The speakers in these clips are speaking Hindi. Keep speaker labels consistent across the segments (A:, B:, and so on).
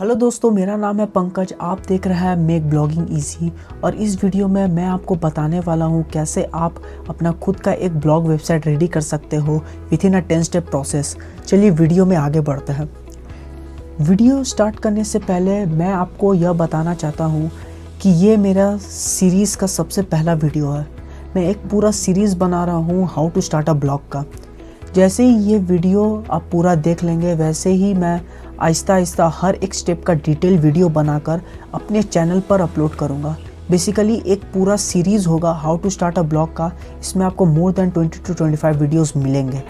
A: हेलो दोस्तों, मेरा नाम है पंकज। आप देख रहे हैं मेक ब्लॉगिंग इजी। और इस वीडियो में मैं आपको बताने वाला हूं कैसे आप अपना खुद का एक ब्लॉग वेबसाइट रेडी कर सकते हो with in a 10 step process. चलिए वीडियो में आगे बढ़ते हैं। वीडियो स्टार्ट करने से पहले मैं आपको यह बताना चाहता हूं कि ये मेरा सीरीज़ का सबसे पहला वीडियो है। मैं एक पूरा सीरीज़ बना रहा हूँ how to start a blog का। जैसे ही ये वीडियो आप पूरा देख लेंगे वैसे ही मैं आहिस्ता आहिस्ता हर एक स्टेप का डिटेल वीडियो बनाकर अपने चैनल पर अपलोड करूँगा। बेसिकली एक पूरा सीरीज़ होगा how to start a blog का। इसमें आपको मोर देन 20 to 25 वीडियोस मिलेंगे।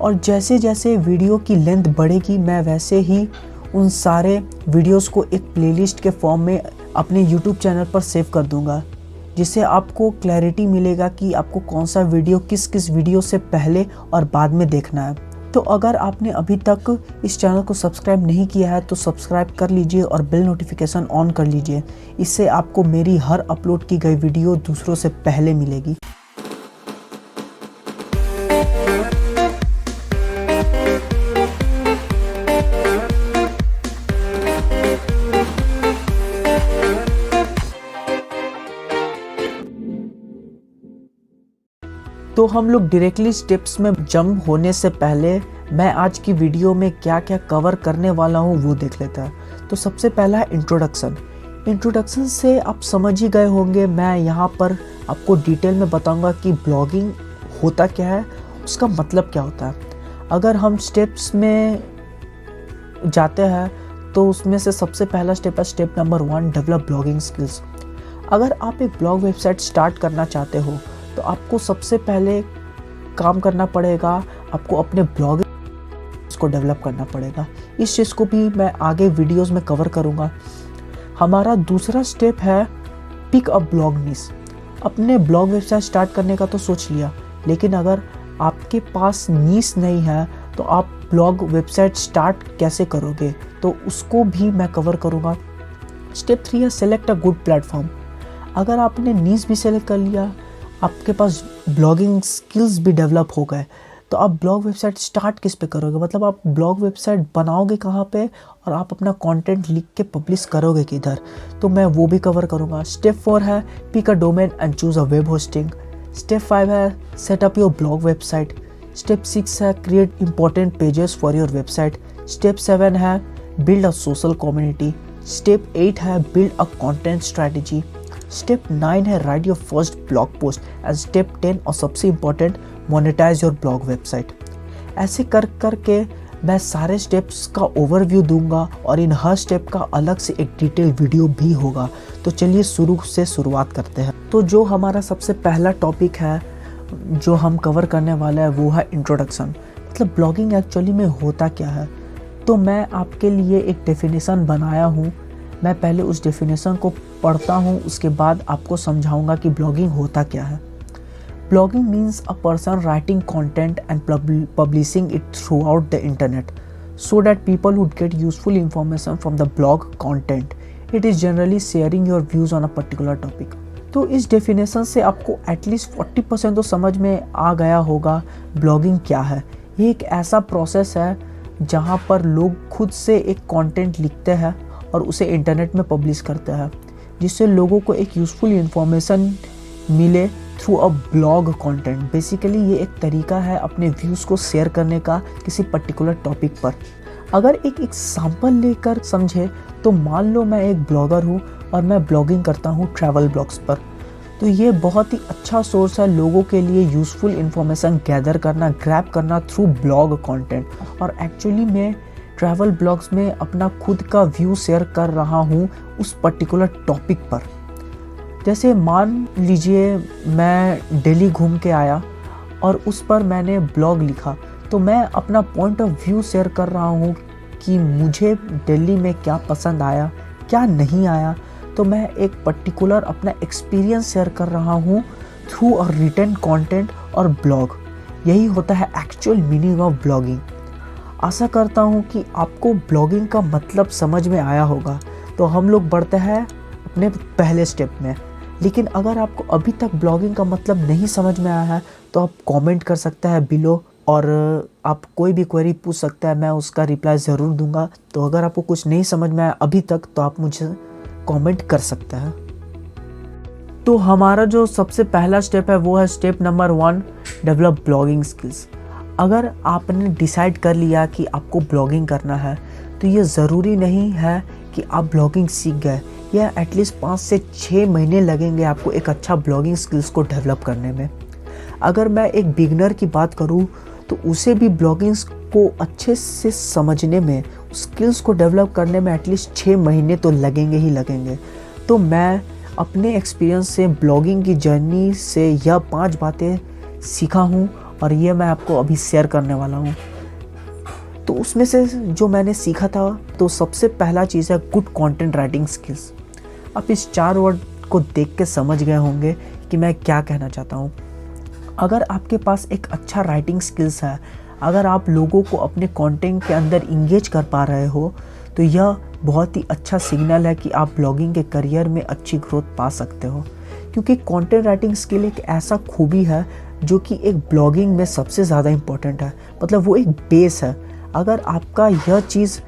A: और जैसे जैसे वीडियो की लेंथ बढ़ेगी मैं वैसे ही उन सारे वीडियोस को एक प्लेलिस्ट के फॉर्म में अपने यूट्यूब चैनल पर सेव कर दूँगा, जिससे आपको क्लैरिटी मिलेगा कि आपको कौन सा वीडियो किस किस वीडियो से पहले और बाद में देखना है। तो अगर आपने अभी तक इस चैनल को सब्सक्राइब नहीं किया है तो सब्सक्राइब कर लीजिए और बेल नोटिफिकेशन ऑन कर लीजिए। इससे आपको मेरी हर अपलोड की गई वीडियो दूसरों से पहले मिलेगी। तो हम लोग डायरेक्टली स्टेप्स में जंप होने से पहले मैं आज की वीडियो में क्या क्या कवर करने वाला हूँ वो देख लेते हैं। तो सबसे पहला है इंट्रोडक्शन। इंट्रोडक्शन से आप समझ ही गए होंगे, मैं यहाँ पर आपको डिटेल में बताऊँगा कि ब्लॉगिंग होता क्या है, उसका मतलब क्या होता है। अगर हम स्टेप्स में जाते हैं तो उसमें से सबसे पहला स्टेप है step number 1, develop blogging skills. अगर आप एक ब्लॉग वेबसाइट स्टार्ट करना चाहते हो तो आपको सबसे पहले काम करना पड़ेगा, आपको अपने ब्लॉगिंग को डेवलप करना पड़ेगा। इस चीज़ को भी मैं आगे वीडियोस में कवर करूँगा। हमारा दूसरा स्टेप है पिक अ ब्लॉग नीश। अपने ब्लॉग वेबसाइट स्टार्ट करने का तो सोच लिया, लेकिन अगर आपके पास नीश नहीं है तो आप ब्लॉग वेबसाइट स्टार्ट कैसे करोगे, तो उसको भी मैं कवर करूँगा। स्टेप 3 है सेलेक्ट अ गुड प्लेटफॉर्म। अगर आपने नीश भी सेलेक्ट कर लिया, आपके पास ब्लॉगिंग स्किल्स भी डेवलप हो गए, तो आप ब्लॉग वेबसाइट स्टार्ट किस पे करोगे, मतलब आप ब्लॉग वेबसाइट बनाओगे कहाँ पे और आप अपना कंटेंट लिख के पब्लिश करोगे किधर, तो मैं वो भी कवर करूँगा। स्टेप 4 है pick a domain and choose a web hosting. Step 5 है set up your blog website. Step 6 है create important pages for your website. Step 7 है build a social community. Step 8 है build a content strategy. Step 9 है write your first blog post and step 10 और सबसे important monetise your blog website. ऐसे कर करके मैं सारे स्टेप्स का ओवरव्यू दूंगा और इन हर स्टेप का अलग से एक डिटेल वीडियो भी होगा। तो चलिए शुरू से शुरुआत करते हैं। तो जो हमारा सबसे पहला टॉपिक है जो हम कवर करने वाले हैं वो है इंट्रोडक्शन, मतलब ब्लॉगिंग एक्चुअली में होता क्या है। तो मैं आपके लिए एक डेफिनेशन बनाया हूँ। मैं पहले उस डेफिनेशन को पढ़ता हूँ, उसके बाद आपको समझाऊंगा कि ब्लॉगिंग होता क्या है। Blogging means a person writing content and publishing it through out the internet so that people would get useful information from the blog content. It is generally sharing your views on a particular topic. तो इस डेफिनेशन से आपको एटलीस्ट 40% तो समझ में आ गया होगा ब्लॉगिंग क्या है। ये एक ऐसा प्रोसेस है जहाँ पर लोग खुद से एक कंटेंट लिखते हैं और उसे इंटरनेट में पब्लिश करते हैं, जिससे लोगों को एक यूज़फुल इंफॉर्मेशन मिले through a blog content. Basically ये एक तरीका है अपने व्यूज़ को शेयर करने का किसी पर्टिकुलर टॉपिक पर। अगर एक एग्जांपल लेकर समझे तो मान लो मैं एक ब्लॉगर हूँ और मैं ब्लॉगिंग करता हूँ ट्रैवल ब्लॉग्स पर। तो ये बहुत ही अच्छा सोर्स है लोगों के लिए यूज़फुल इंफॉर्मेशन गैदर करना, ग्रैब करना थ्रू ब्लॉग कंटेंट। और एक्चुअली मैं ट्रैवल ब्लॉग्स में अपना खुद का व्यू शेयर कर रहा हूँ उस पर्टिकुलर टॉपिक पर। जैसे मान लीजिए मैं दिल्ली घूम के आया और उस पर मैंने ब्लॉग लिखा, तो मैं अपना पॉइंट ऑफ व्यू शेयर कर रहा हूँ कि मुझे दिल्ली में क्या पसंद आया, क्या नहीं आया। तो मैं एक पर्टिकुलर अपना एक्सपीरियंस शेयर कर रहा हूँ थ्रू अ रिटन कंटेंट और ब्लॉग। यही होता है एक्चुअल मीनिंग ऑफ ब्लॉगिंग। आशा करता हूँ कि आपको ब्लॉगिंग का मतलब समझ में आया होगा। तो हम लोग बढ़ते हैं अपने पहले स्टेप में। लेकिन अगर आपको अभी तक ब्लॉगिंग का मतलब नहीं समझ में आया है तो आप कमेंट कर सकते हैं बिलो, और आप कोई भी क्वेरी पूछ सकते हैं, मैं उसका रिप्लाई ज़रूर दूंगा। तो अगर आपको कुछ नहीं समझ में आया अभी तक तो आप मुझे कमेंट कर सकते हैं। तो हमारा जो सबसे पहला स्टेप है वो है step number 1, develop blogging skills. अगर आपने डिसाइड कर लिया कि आपको ब्लॉगिंग करना है तो ये ज़रूरी नहीं है कि आप ब्लॉगिंग सीख गए, या एटलीस्ट 5 से 6 महीने लगेंगे आपको एक अच्छा ब्लॉगिंग स्किल्स को डेवलप करने में। अगर मैं एक बिगनर की बात करूँ तो उसे भी ब्लॉगिंग को अच्छे से समझने में, स्किल्स को डेवलप करने में एटलीस्ट 6 महीने तो लगेंगे ही लगेंगे। तो मैं अपने एक्सपीरियंस से, ब्लॉगिंग की जर्नी से यह 5 बातें सीखा हूँ और ये मैं आपको अभी शेयर करने वाला हूँ। तो उसमें से जो मैंने सीखा था, तो सबसे पहला चीज़ है गुड कंटेंट राइटिंग स्किल्स। आप इस 4 वर्ड को देख के समझ गए होंगे कि मैं क्या कहना चाहता हूँ। अगर आपके पास एक अच्छा राइटिंग स्किल्स है, अगर आप लोगों को अपने कंटेंट के अंदर इंगेज कर पा रहे हो, तो यह बहुत ही अच्छा सिग्नल है कि आप ब्लॉगिंग के करियर में अच्छी ग्रोथ पा सकते हो। क्योंकि कंटेंट राइटिंग स्किल एक ऐसा खूबी है जो कि एक ब्लॉगिंग में सबसे ज़्यादा इम्पोर्टेंट है, मतलब वो एक बेस है। अगर आपका यह चीज़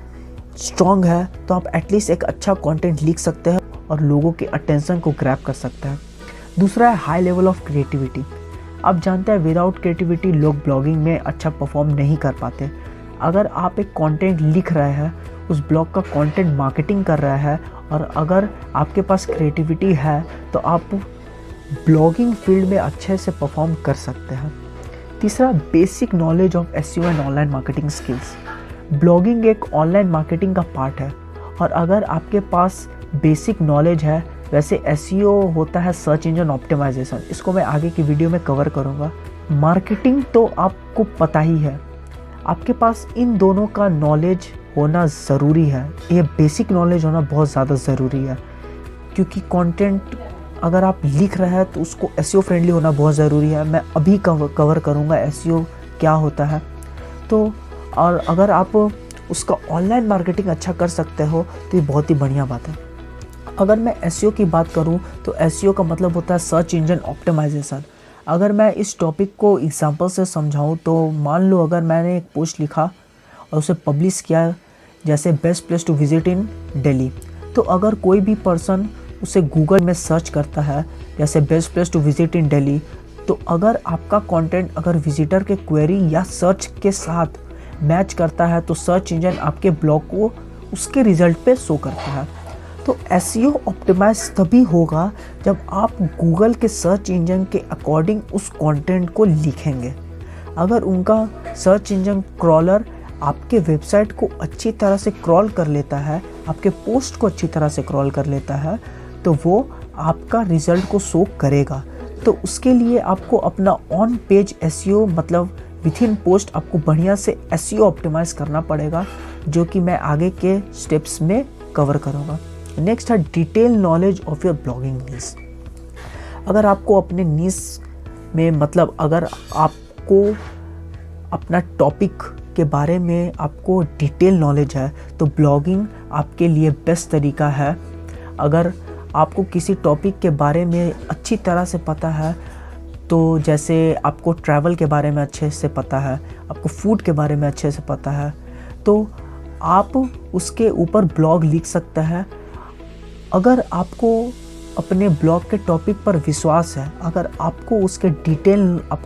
A: स्ट्रॉन्ग है तो आप एटलीस्ट एक अच्छा कंटेंट लिख सकते हैं और लोगों के अटेंशन को ग्रैब कर सकते हैं। दूसरा है हाई लेवल ऑफ क्रिएटिविटी। आप जानते हैं विदाउट क्रिएटिविटी लोग ब्लॉगिंग में अच्छा परफॉर्म नहीं कर पाते। अगर आप एक कंटेंट लिख रहे हैं, उस ब्लॉग का कंटेंट मार्केटिंग कर रहे हैं, और अगर आपके पास क्रिएटिविटी है तो आप ब्लॉगिंग फील्ड में अच्छे से परफॉर्म कर सकते हैं। तीसरा, basic knowledge of SEO and online marketing skills. Blogging एक ऑनलाइन मार्केटिंग का पार्ट है, और अगर आपके पास बेसिक नॉलेज है, वैसे एसईओ होता है सर्च इंजन ऑप्टिमाइजेशन, इसको मैं आगे की वीडियो में कवर करूँगा। मार्केटिंग तो आपको पता ही है, आपके पास इन दोनों का नॉलेज होना ज़रूरी है। ये बेसिक नॉलेज होना बहुत ज़्यादा ज़रूरी है, क्योंकि कंटेंट अगर आप लिख रहे हैं तो उसको एसईओ फ्रेंडली होना बहुत ज़रूरी है। मैं अभी कवर करूँगा एसईओ क्या होता है। तो और अगर आप उसका ऑनलाइन मार्केटिंग अच्छा कर सकते हो तो ये बहुत ही बढ़िया बात है। अगर मैं एसईओ की बात करूँ तो एसईओ का मतलब होता है सर्च इंजन ऑप्टिमाइजेशन। अगर मैं इस टॉपिक को एग्जांपल से समझाऊँ तो मान लो अगर मैंने एक पोस्ट लिखा और उसे पब्लिश किया, जैसे best place to visit in Delhi, तो अगर कोई भी पर्सन उसे गूगल में सर्च करता है जैसे best place to visit in Delhi, तो अगर आपका कंटेंट अगर विजिटर के क्वेरी या सर्च के साथ मैच करता है तो सर्च इंजन आपके ब्लॉग को उसके रिजल्ट पे शो करता है। तो एसईओ ऑप्टिमाइज तभी होगा जब आप गूगल के सर्च इंजन के अकॉर्डिंग उस कंटेंट को लिखेंगे। अगर उनका सर्च इंजन क्रॉलर आपके वेबसाइट को अच्छी तरह से क्रॉल कर लेता है, आपके पोस्ट को अच्छी तरह से क्रॉल कर लेता है, तो वो आपका रिजल्ट को शो करेगा। तो उसके लिए आपको अपना ऑन पेज एसईओ, मतलब विथ इन पोस्ट, आपको बढ़िया से एसईओ ऑप्टिमाइज करना पड़ेगा, जो कि मैं आगे के स्टेप्स में कवर करूँगा। नेक्स्ट है detail knowledge of your blogging niche. अगर आपको अपने नीश में, मतलब अगर आपको अपना टॉपिक के बारे में आपको डिटेल नॉलेज है तो ब्लॉगिंग आपके लिए बेस्ट तरीका है। अगर आपको किसी टॉपिक के बारे में अच्छी तरह से पता है, तो जैसे आपको ट्रैवल के बारे में अच्छे से पता है, आपको फूड के बारे में अच्छे से पता है, तो आप उसके ऊपर ब्लॉग लिख सकते हैं। अगर आपको अपने ब्लॉग के टॉपिक पर विश्वास है, अगर आपको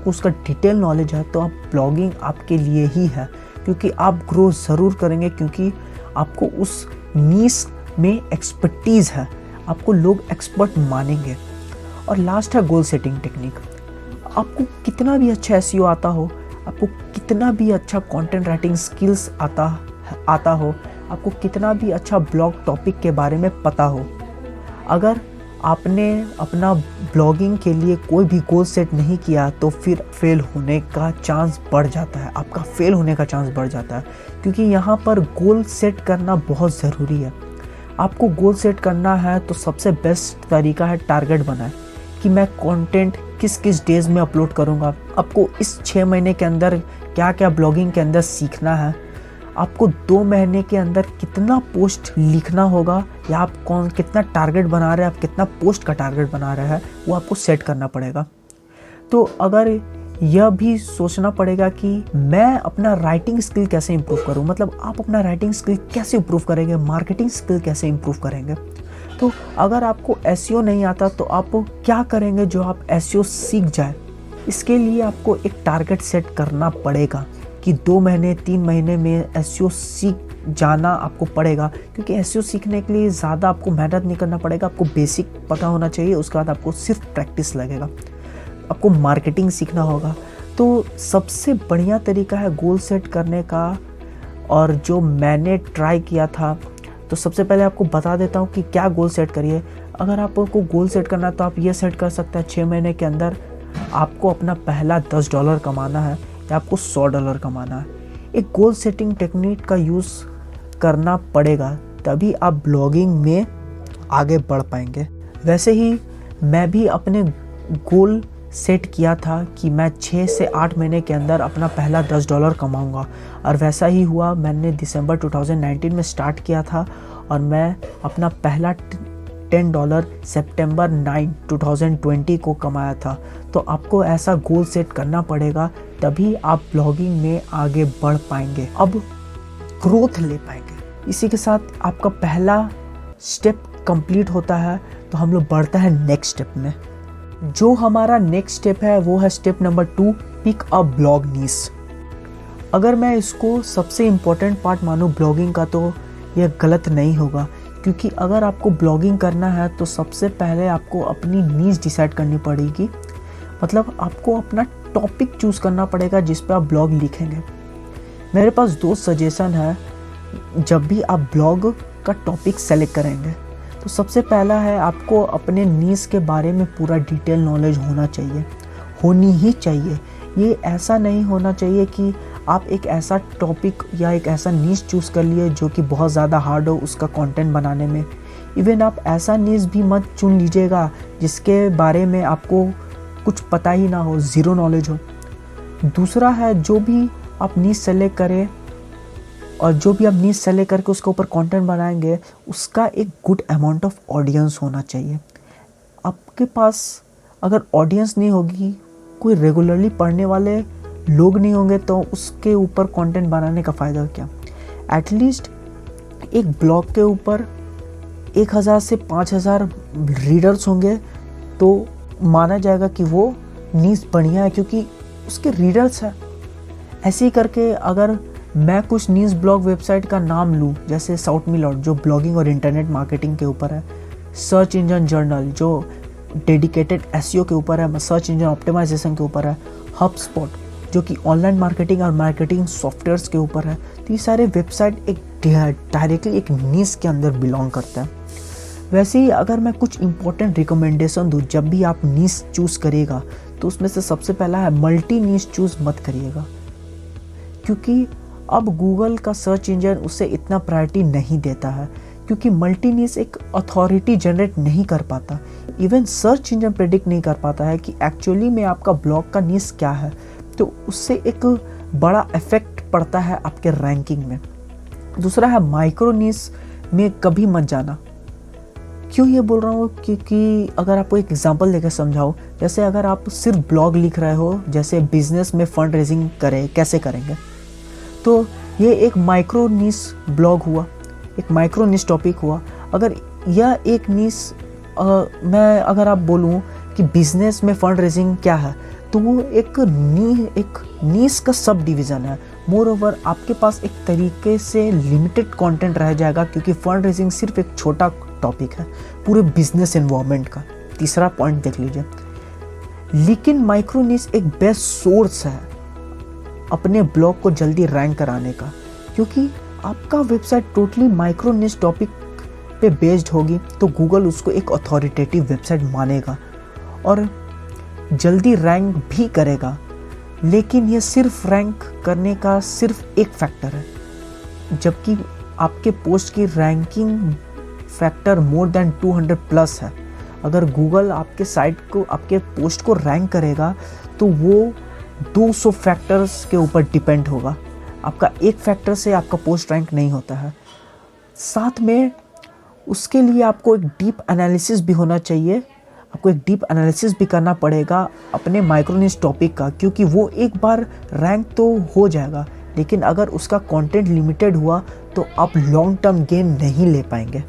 A: उसका डिटेल नॉलेज है, तो आप ब्लॉगिंग आपके लिए ही है, क्योंकि आप ग्रो ज़रूर करेंगे, क्योंकि आपको उस नीश में एक्सपर्टीज़ है, आपको लोग एक्सपर्ट मानेंगे। और लास्ट है गोल सेटिंग टेक्निक। आपको कितना भी अच्छा एसईओ आता हो, आपको कितना भी अच्छा कंटेंट राइटिंग स्किल्स आता हो, आपको कितना भी अच्छा ब्लॉग टॉपिक के बारे में पता हो, अगर आपने अपना ब्लॉगिंग के लिए कोई भी गोल सेट नहीं किया तो फिर फेल होने का चांस बढ़ जाता है, आपका फेल होने का चांस बढ़ जाता है। क्योंकि यहाँ पर गोल सेट करना बहुत ज़रूरी है। आपको गोल सेट करना है तो सबसे बेस्ट तरीका है टारगेट बनाए कि मैं कंटेंट किस किस डेज में अपलोड करूँगा। आपको इस 6 महीने के अंदर क्या क्या ब्लॉगिंग के अंदर सीखना है, आपको 2 महीने के अंदर कितना पोस्ट लिखना होगा, या आप कितना टारगेट बना रहे हैं, आप कितना पोस्ट का टारगेट बना रहे हैं, वो आपको सेट करना पड़ेगा। तो अगर यह भी सोचना पड़ेगा कि मैं अपना राइटिंग स्किल कैसे इम्प्रूव करूं। मतलब आप अपना राइटिंग स्किल कैसे इम्प्रूव करेंगे, मार्केटिंग स्किल कैसे इम्प्रूव करेंगे। तो अगर आपको एसईओ नहीं आता तो आप क्या करेंगे जो आप एसईओ सीख जाए। इसके लिए आपको एक टारगेट सेट करना पड़ेगा कि 2 महीने 3 महीने में एसईओ सीख जाना आपको पड़ेगा, क्योंकि एसईओ सीखने के लिए ज़्यादा आपको मेहनत नहीं करना पड़ेगा। आपको बेसिक पता होना चाहिए, उसके बाद आपको सिर्फ प्रैक्टिस लगेगा। आपको मार्केटिंग सीखना होगा। तो सबसे बढ़िया तरीका है गोल सेट करने का, और जो मैंने ट्राई किया था। तो सबसे पहले आपको बता देता हूँ कि क्या गोल सेट करिए। अगर आपको गोल सेट करना है तो आप ये सेट कर सकते हैं 6 महीने के अंदर आपको अपना पहला $10 कमाना है या आपको $100 कमाना है। एक गोल सेटिंग टेक्निक का यूज़ करना पड़ेगा, तभी आप ब्लॉगिंग में आगे बढ़ पाएंगे। वैसे ही मैं भी अपने गोल सेट किया था कि मैं 6 से 8 महीने के अंदर अपना पहला $10 कमाऊंगा, और वैसा ही हुआ। मैंने दिसंबर 2019 में स्टार्ट किया था और मैं अपना पहला $10 सितंबर 9, 2020 को कमाया था। तो आपको ऐसा गोल सेट करना पड़ेगा, तभी आप ब्लॉगिंग में आगे बढ़ पाएंगे, अब ग्रोथ ले पाएंगे। इसी के साथ आपका पहला स्टेप कंप्लीट होता है, तो हम लोग बढ़ते हैं नेक्स्ट स्टेप में। जो हमारा नेक्स्ट स्टेप है वो है step number 2, pick a blog niche. अगर मैं इसको सबसे इम्पोर्टेंट पार्ट मानूँ ब्लॉगिंग का, तो यह गलत नहीं होगा, क्योंकि अगर आपको ब्लॉगिंग करना है तो सबसे पहले आपको अपनी नीश डिसाइड करनी पड़ेगी। मतलब आपको अपना टॉपिक चूज़ करना पड़ेगा जिस पे आप ब्लॉग लिखेंगे। मेरे पास 2 सजेशन है जब भी आप ब्लॉग का टॉपिक सेलेक्ट करेंगे। तो सबसे पहला है, आपको अपने नीश के बारे में पूरा डिटेल नॉलेज होनी ही चाहिए। ये ऐसा नहीं होना चाहिए कि आप एक ऐसा टॉपिक या एक ऐसा नीश चूज़ कर लिए जो कि बहुत ज़्यादा हार्ड हो उसका कंटेंट बनाने में। इवन आप ऐसा नीश भी मत चुन लीजिएगा जिसके बारे में आपको कुछ पता ही ना हो, ज़ीरो नॉलेज हो। दूसरा है, जो भी आप नीश सेलेक्ट करें और जो भी आप नीश सेलेक्ट करके उसके ऊपर कंटेंट बनाएंगे, उसका एक गुड अमाउंट ऑफ ऑडियंस होना चाहिए। आपके पास अगर ऑडियंस नहीं होगी, कोई रेगुलरली पढ़ने वाले लोग नहीं होंगे, तो उसके ऊपर कंटेंट बनाने का फ़ायदा क्या। एटलीस्ट एक ब्लॉग के ऊपर 1000 से 5000 रीडर्स होंगे तो माना जाएगा कि वो नीश बढ़िया है, क्योंकि उसके रीडर्स हैं। ऐसे ही करके अगर मैं कुछ न्यूज़ ब्लॉग वेबसाइट का नाम लूँ, जैसे साउथ मिलॉट जो ब्लॉगिंग और इंटरनेट मार्केटिंग के ऊपर है, सर्च इंजन जर्नल जो डेडिकेटेड एसईओ के ऊपर है, सर्च इंजन ऑप्टिमाइजेशन के ऊपर है, हबस्पॉट जो कि ऑनलाइन मार्केटिंग और मार्केटिंग सॉफ्टवेयर्स के ऊपर है। तो ये सारे वेबसाइट एक डायरेक्टली एक नीश के अंदर बिलोंग करते हैं। वैसे ही अगर मैं कुछ इंपॉर्टेंट रिकमेंडेशन दूँ जब भी आप नीश चूज़ करिएगा, तो उसमें से सबसे पहला है मल्टी नीश चूज़ मत करिएगा, क्योंकि अब गूगल का सर्च इंजन उससे इतना प्रायोरिटी नहीं देता है, क्योंकि मल्टी नीश एक अथॉरिटी जनरेट नहीं कर पाता। इवन सर्च इंजन प्रेडिक्ट नहीं कर पाता है कि एक्चुअली में आपका ब्लॉग का नीश क्या है, तो उससे एक बड़ा इफेक्ट पड़ता है आपके रैंकिंग में। दूसरा है माइक्रो नीश में कभी मत जाना। क्यों ये बोल रहा हूँ, क्योंकि अगर आपको एक एग्जांपल देकर समझाओ, जैसे अगर आप सिर्फ ब्लॉग लिख रहे हो, जैसे बिजनेस में फंड रेजिंग कैसे करेंगे, तो ये एक माइक्रो नीश ब्लॉग हुआ, एक माइक्रो नीश टॉपिक हुआ। अगर यह एक नीश मैं अगर आप बोलूँ कि बिजनेस में फंड रेजिंग क्या है, तो वो एक नीश का सब डिवीज़न है। मोर ओवर आपके पास एक तरीके से लिमिटेड कंटेंट रह जाएगा, क्योंकि फंड रेजिंग सिर्फ एक छोटा टॉपिक है पूरे बिजनेस एनवायरनमेंट का। तीसरा पॉइंट देख लीजिए, लेकिन माइक्रो नीश एक बेस्ट सोर्स है अपने ब्लॉग को जल्दी रैंक कराने का, क्योंकि आपका वेबसाइट टोटली माइक्रो नीश टॉपिक पे बेस्ड होगी, तो गूगल उसको एक अथॉरिटेटिव वेबसाइट मानेगा और जल्दी रैंक भी करेगा। लेकिन ये सिर्फ रैंक करने का सिर्फ एक फैक्टर है, जबकि आपके पोस्ट की ranking factor more than 200 plus है। अगर गूगल आपके साइट को, आपके पोस्ट को रैंक करेगा, तो वो 200 फैक्टर्स के ऊपर डिपेंड होगा। आपका एक फैक्टर से आपका पोस्ट रैंक नहीं होता है। साथ में उसके लिए आपको एक डीप एनालिसिस भी होना चाहिए आपको एक डीप एनालिसिस भी करना पड़ेगा अपने माइक्रो निश टॉपिक का, क्योंकि वो एक बार रैंक तो हो जाएगा, लेकिन अगर उसका कंटेंट लिमिटेड हुआ तो आप लॉन्ग टर्म गेन नहीं ले पाएंगे।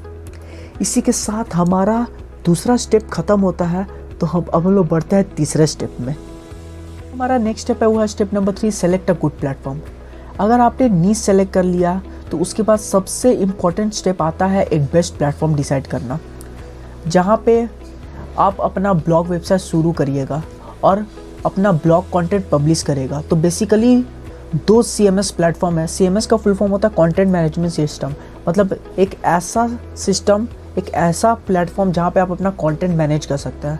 A: इसी के साथ हमारा दूसरा स्टेप ख़त्म होता है, तो अब हम लोग बढ़ते हैं तीसरे स्टेप में। हमारा नेक्स्ट स्टेप है वो है step number 3, select a good platform. अगर आपने नीश सेलेक्ट कर लिया तो उसके बाद सबसे इम्पॉर्टेंट स्टेप आता है एक बेस्ट प्लेटफॉर्म डिसाइड करना, जहाँ पे आप अपना ब्लॉग वेबसाइट शुरू करिएगा और अपना ब्लॉग कंटेंट पब्लिश करेगा। तो बेसिकली 2 CMS प्लेटफॉर्म है। CMS का फुल फॉर्म होता है कंटेंट मैनेजमेंट सिस्टम, मतलब एक ऐसा सिस्टम, एक ऐसा प्लेटफॉर्म जहाँ पे आप अपना कंटेंट मैनेज कर सकते हैं।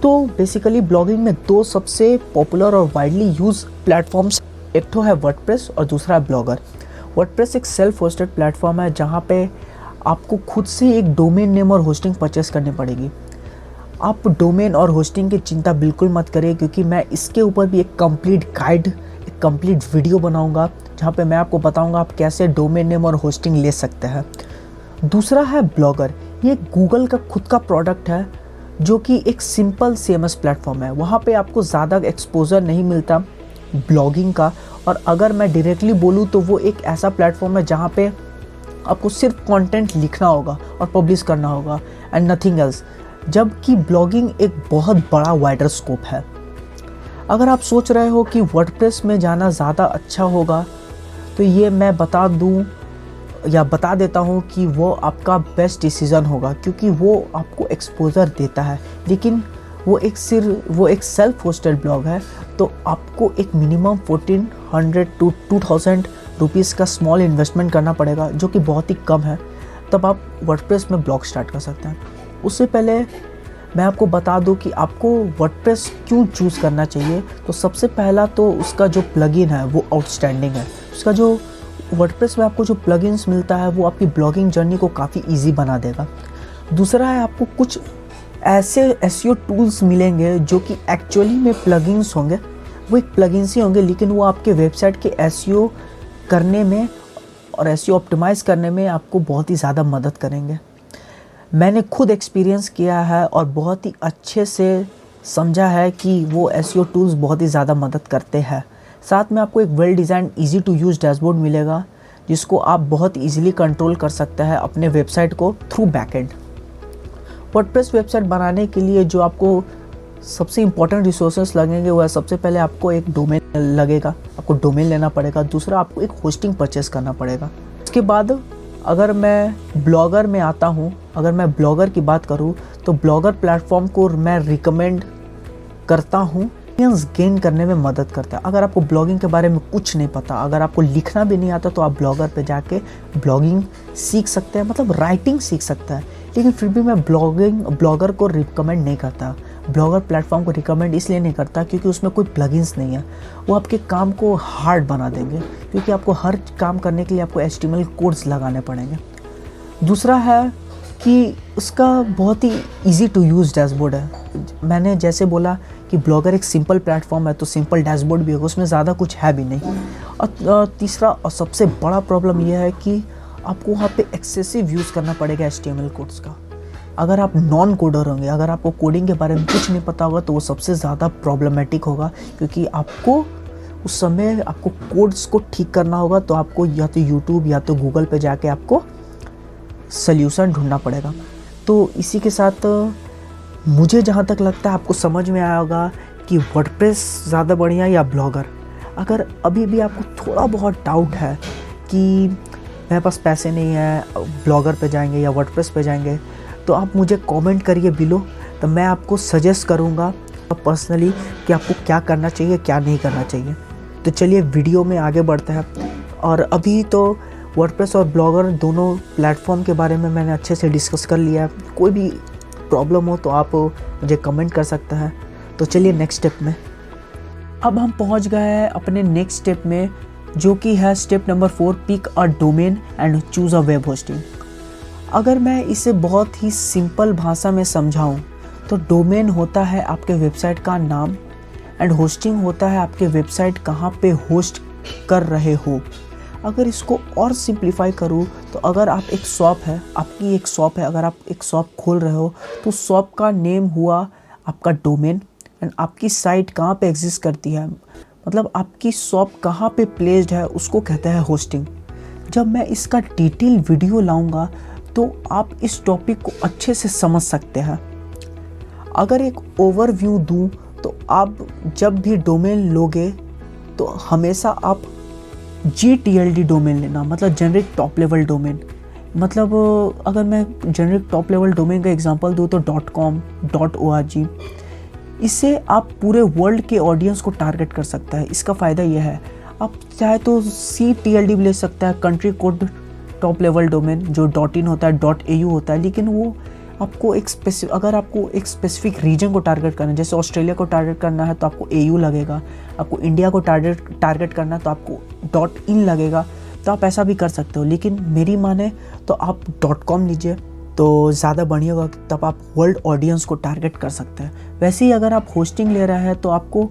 A: तो बेसिकली ब्लॉगिंग में 2 सबसे पॉपुलर और वाइडली यूज प्लेटफॉर्म्स, एक तो है वर्डप्रेस और दूसरा है ब्लॉगर। वर्डप्रेस एक सेल्फ होस्टेड प्लेटफॉर्म है जहाँ पे आपको खुद से एक डोमेन नेम और होस्टिंग परचेस करनी पड़ेगी। आप डोमेन और होस्टिंग की चिंता बिल्कुल मत करिए, क्योंकि मैं इसके ऊपर भी एक कंप्लीट गाइड, एक कंप्लीट वीडियो बनाऊंगा जहाँ पे मैं आपको बताऊंगा आप कैसे डोमेन नेम और होस्टिंग ले सकते हैं। दूसरा है ब्लॉगर। ये गूगल का खुद का प्रोडक्ट है जो कि एक सिंपल CMS प्लेटफॉर्म है। वहाँ पे आपको ज़्यादा एक्सपोजर नहीं मिलता ब्लॉगिंग का, और अगर मैं डायरेक्टली बोलूँ तो वो एक ऐसा प्लेटफॉर्म है जहाँ पे आपको सिर्फ कंटेंट लिखना होगा और पब्लिश करना होगा एंड नथिंग एल्स, जबकि ब्लॉगिंग एक बहुत बड़ा वाइडर स्कोप है। अगर आप सोच रहे हो कि वर्डप्रेस में जाना ज़्यादा अच्छा होगा, तो ये मैं बता देता हूँ कि वो आपका बेस्ट डिसीज़न होगा, क्योंकि वो आपको एक्सपोजर देता है, लेकिन वो एक सेल्फ होस्टेड ब्लॉग है। तो आपको एक मिनिमम 1400 to 2000 रुपीज़ का स्मॉल इन्वेस्टमेंट करना पड़ेगा, जो कि बहुत ही कम है। तब आप वर्डप्रेस में ब्लॉग स्टार्ट कर सकते हैं। उससे पहले मैं आपको बता दूं कि आपको वर्डप्रेस क्यों चूज़ करना चाहिए। तो सबसे पहला तो उसका जो प्लगइन है वो आउटस्टैंडिंग है। उसका जो वर्डप्रेस में आपको जो प्लगइन्स मिलता है वो आपकी ब्लॉगिंग जर्नी को काफ़ी इजी बना देगा। दूसरा है आपको कुछ ऐसे SEO टूल्स मिलेंगे जो कि एक्चुअली में प्लगइन्स होंगे, वो एक प्लगइन्स ही होंगे, लेकिन वो आपके वेबसाइट के SEO करने में और SEO ऑप्टिमाइज़ करने में आपको बहुत ही ज़्यादा मदद करेंगे। मैंने खुद एक्सपीरियंस किया है और बहुत ही अच्छे से समझा है कि वो SEO टूल्स बहुत ही ज़्यादा मदद करते हैं। साथ में आपको एक well design easy to use dashboard मिलेगा, जिसको आप बहुत ईजिली कंट्रोल कर सकते हैं अपने वेबसाइट को थ्रू बैकएंड। वर्डप्रेस वेबसाइट बनाने के लिए जो आपको सबसे इम्पॉर्टेंट रिसोर्सेस लगेंगे वो है, सबसे पहले आपको एक डोमेन लगेगा, आपको डोमेन लेना पड़ेगा। दूसरा आपको एक होस्टिंग परचेस करना पड़ेगा। उसके बाद अगर मैं ब्लॉगर में आता हूँ, अगर मैं ब्लॉगर की बात करूँ तो ब्लॉगर प्लेटफॉर्म को मैं रिकमेंड करता हूँ, गेन करने में मदद करता है। अगर आपको ब्लॉगिंग के बारे में कुछ नहीं पता, अगर आपको लिखना भी नहीं आता, तो आप ब्लॉगर पे जाके ब्लॉगिंग सीख सकते हैं, मतलब राइटिंग सीख सकते हैं। लेकिन फिर भी मैं ब्लॉगर को रिकमेंड नहीं करता। ब्लॉगर प्लेटफॉर्म को रिकमेंड इसलिए नहीं करता क्योंकि उसमें कोई प्लगइन्स नहीं है। वो आपके काम को हार्ड बना देंगे, क्योंकि आपको हर काम करने के लिए आपको HTML कोड्स लगाने पड़ेंगे। दूसरा है कि उसका बहुत ही इजी टू यूज़ डैशबोर्ड है। मैंने जैसे बोला कि ब्लॉगर एक सिंपल प्लेटफॉर्म है, तो सिंपल डैशबोर्ड भी होगा, उसमें ज़्यादा कुछ है भी नहीं। और तीसरा और सबसे बड़ा प्रॉब्लम यह है कि आपको वहाँ पे एक्सेसिव यूज़ करना पड़ेगा HTML कोड्स का। अगर आप नॉन कोडर होंगे, अगर आपको कोडिंग के बारे में कुछ नहीं पता होगा, तो वो सबसे ज़्यादा प्रॉब्लमेटिक होगा, क्योंकि आपको उस समय आपको कोड्स को ठीक करना होगा। तो आपको या तो यूट्यूब या तो गूगल पे जाके आपको सल्यूशन ढूंढना पड़ेगा। तो इसी के साथ मुझे जहाँ तक लगता है आपको समझ में आया होगा कि वर्डप्रेस ज़्यादा बढ़िया या ब्लॉगर। अगर अभी भी आपको थोड़ा बहुत डाउट है कि मेरे पास पैसे नहीं है, ब्लॉगर पे जाएंगे या वर्डप्रेस पे जाएंगे, तो आप मुझे कमेंट करिए बिलो, तो मैं आपको सजेस्ट करूँगा पर्सनली कि आपको क्या करना चाहिए, क्या नहीं करना चाहिए। तो चलिए वीडियो में आगे बढ़ते हैं। और अभी तो वर्डप्रेस और ब्लॉगर दोनों प्लेटफॉर्म के बारे में मैंने अच्छे से डिस्कस कर लिया है। कोई भी प्रॉब्लम हो तो आप मुझे कमेंट कर सकते हैं। तो चलिए नेक्स्ट स्टेप में। अब हम पहुंच गए हैं अपने नेक्स्ट स्टेप में, जो कि है step number 4, pick a domain and choose a web hosting. अगर मैं इसे बहुत ही सिंपल भाषा में समझाऊं तो डोमेन होता है आपके वेबसाइट का नाम एंड होस्टिंग होता है आपके वेबसाइट कहाँ पे होस्ट कर रहे हो। अगर इसको और सिंप्लीफाई करूँ तो अगर आप एक शॉप है, आपकी एक शॉप है, अगर आप एक शॉप खोल रहे हो तो शॉप का नेम हुआ आपका डोमेन एंड आपकी साइट कहाँ पे एग्जिस्ट करती है, मतलब आपकी शॉप कहाँ पे प्लेस्ड है, उसको कहते हैं होस्टिंग। जब मैं इसका डिटेल वीडियो लाऊंगा तो आप इस टॉपिक को अच्छे से समझ सकते हैं। अगर एक ओवरव्यू दूं तो आप जब भी डोमेन लोगे तो हमेशा आप GTLD डोमेन लेना, मतलब जेनरिक टॉप लेवल डोमेन। मतलब अगर मैं जेनरिक टॉप लेवल डोमेन का एग्जांपल दूं तो .com, .org, इससे आप पूरे वर्ल्ड के ऑडियंस को टारगेट कर सकता है। इसका फ़ायदा यह है, आप चाहे तो CTLD भी ले सकता है, country code top level domain, जो .in होता है, .au होता है, लेकिन वो आपको अगर आपको एक स्पेसिफिक रीजन को टारगेट करना है, जैसे ऑस्ट्रेलिया को टारगेट करना है तो आपको AU लगेगा, आपको इंडिया को टारगेट करना है तो आपको .in लगेगा, तो आप ऐसा भी कर सकते हो। लेकिन मेरी माने तो आप .com लीजिए तो ज़्यादा बढ़िया होगा, तब आप वर्ल्ड ऑडियंस को टारगेट कर सकते हैं। वैसे ही अगर आप होस्टिंग ले रहे हैं तो आपको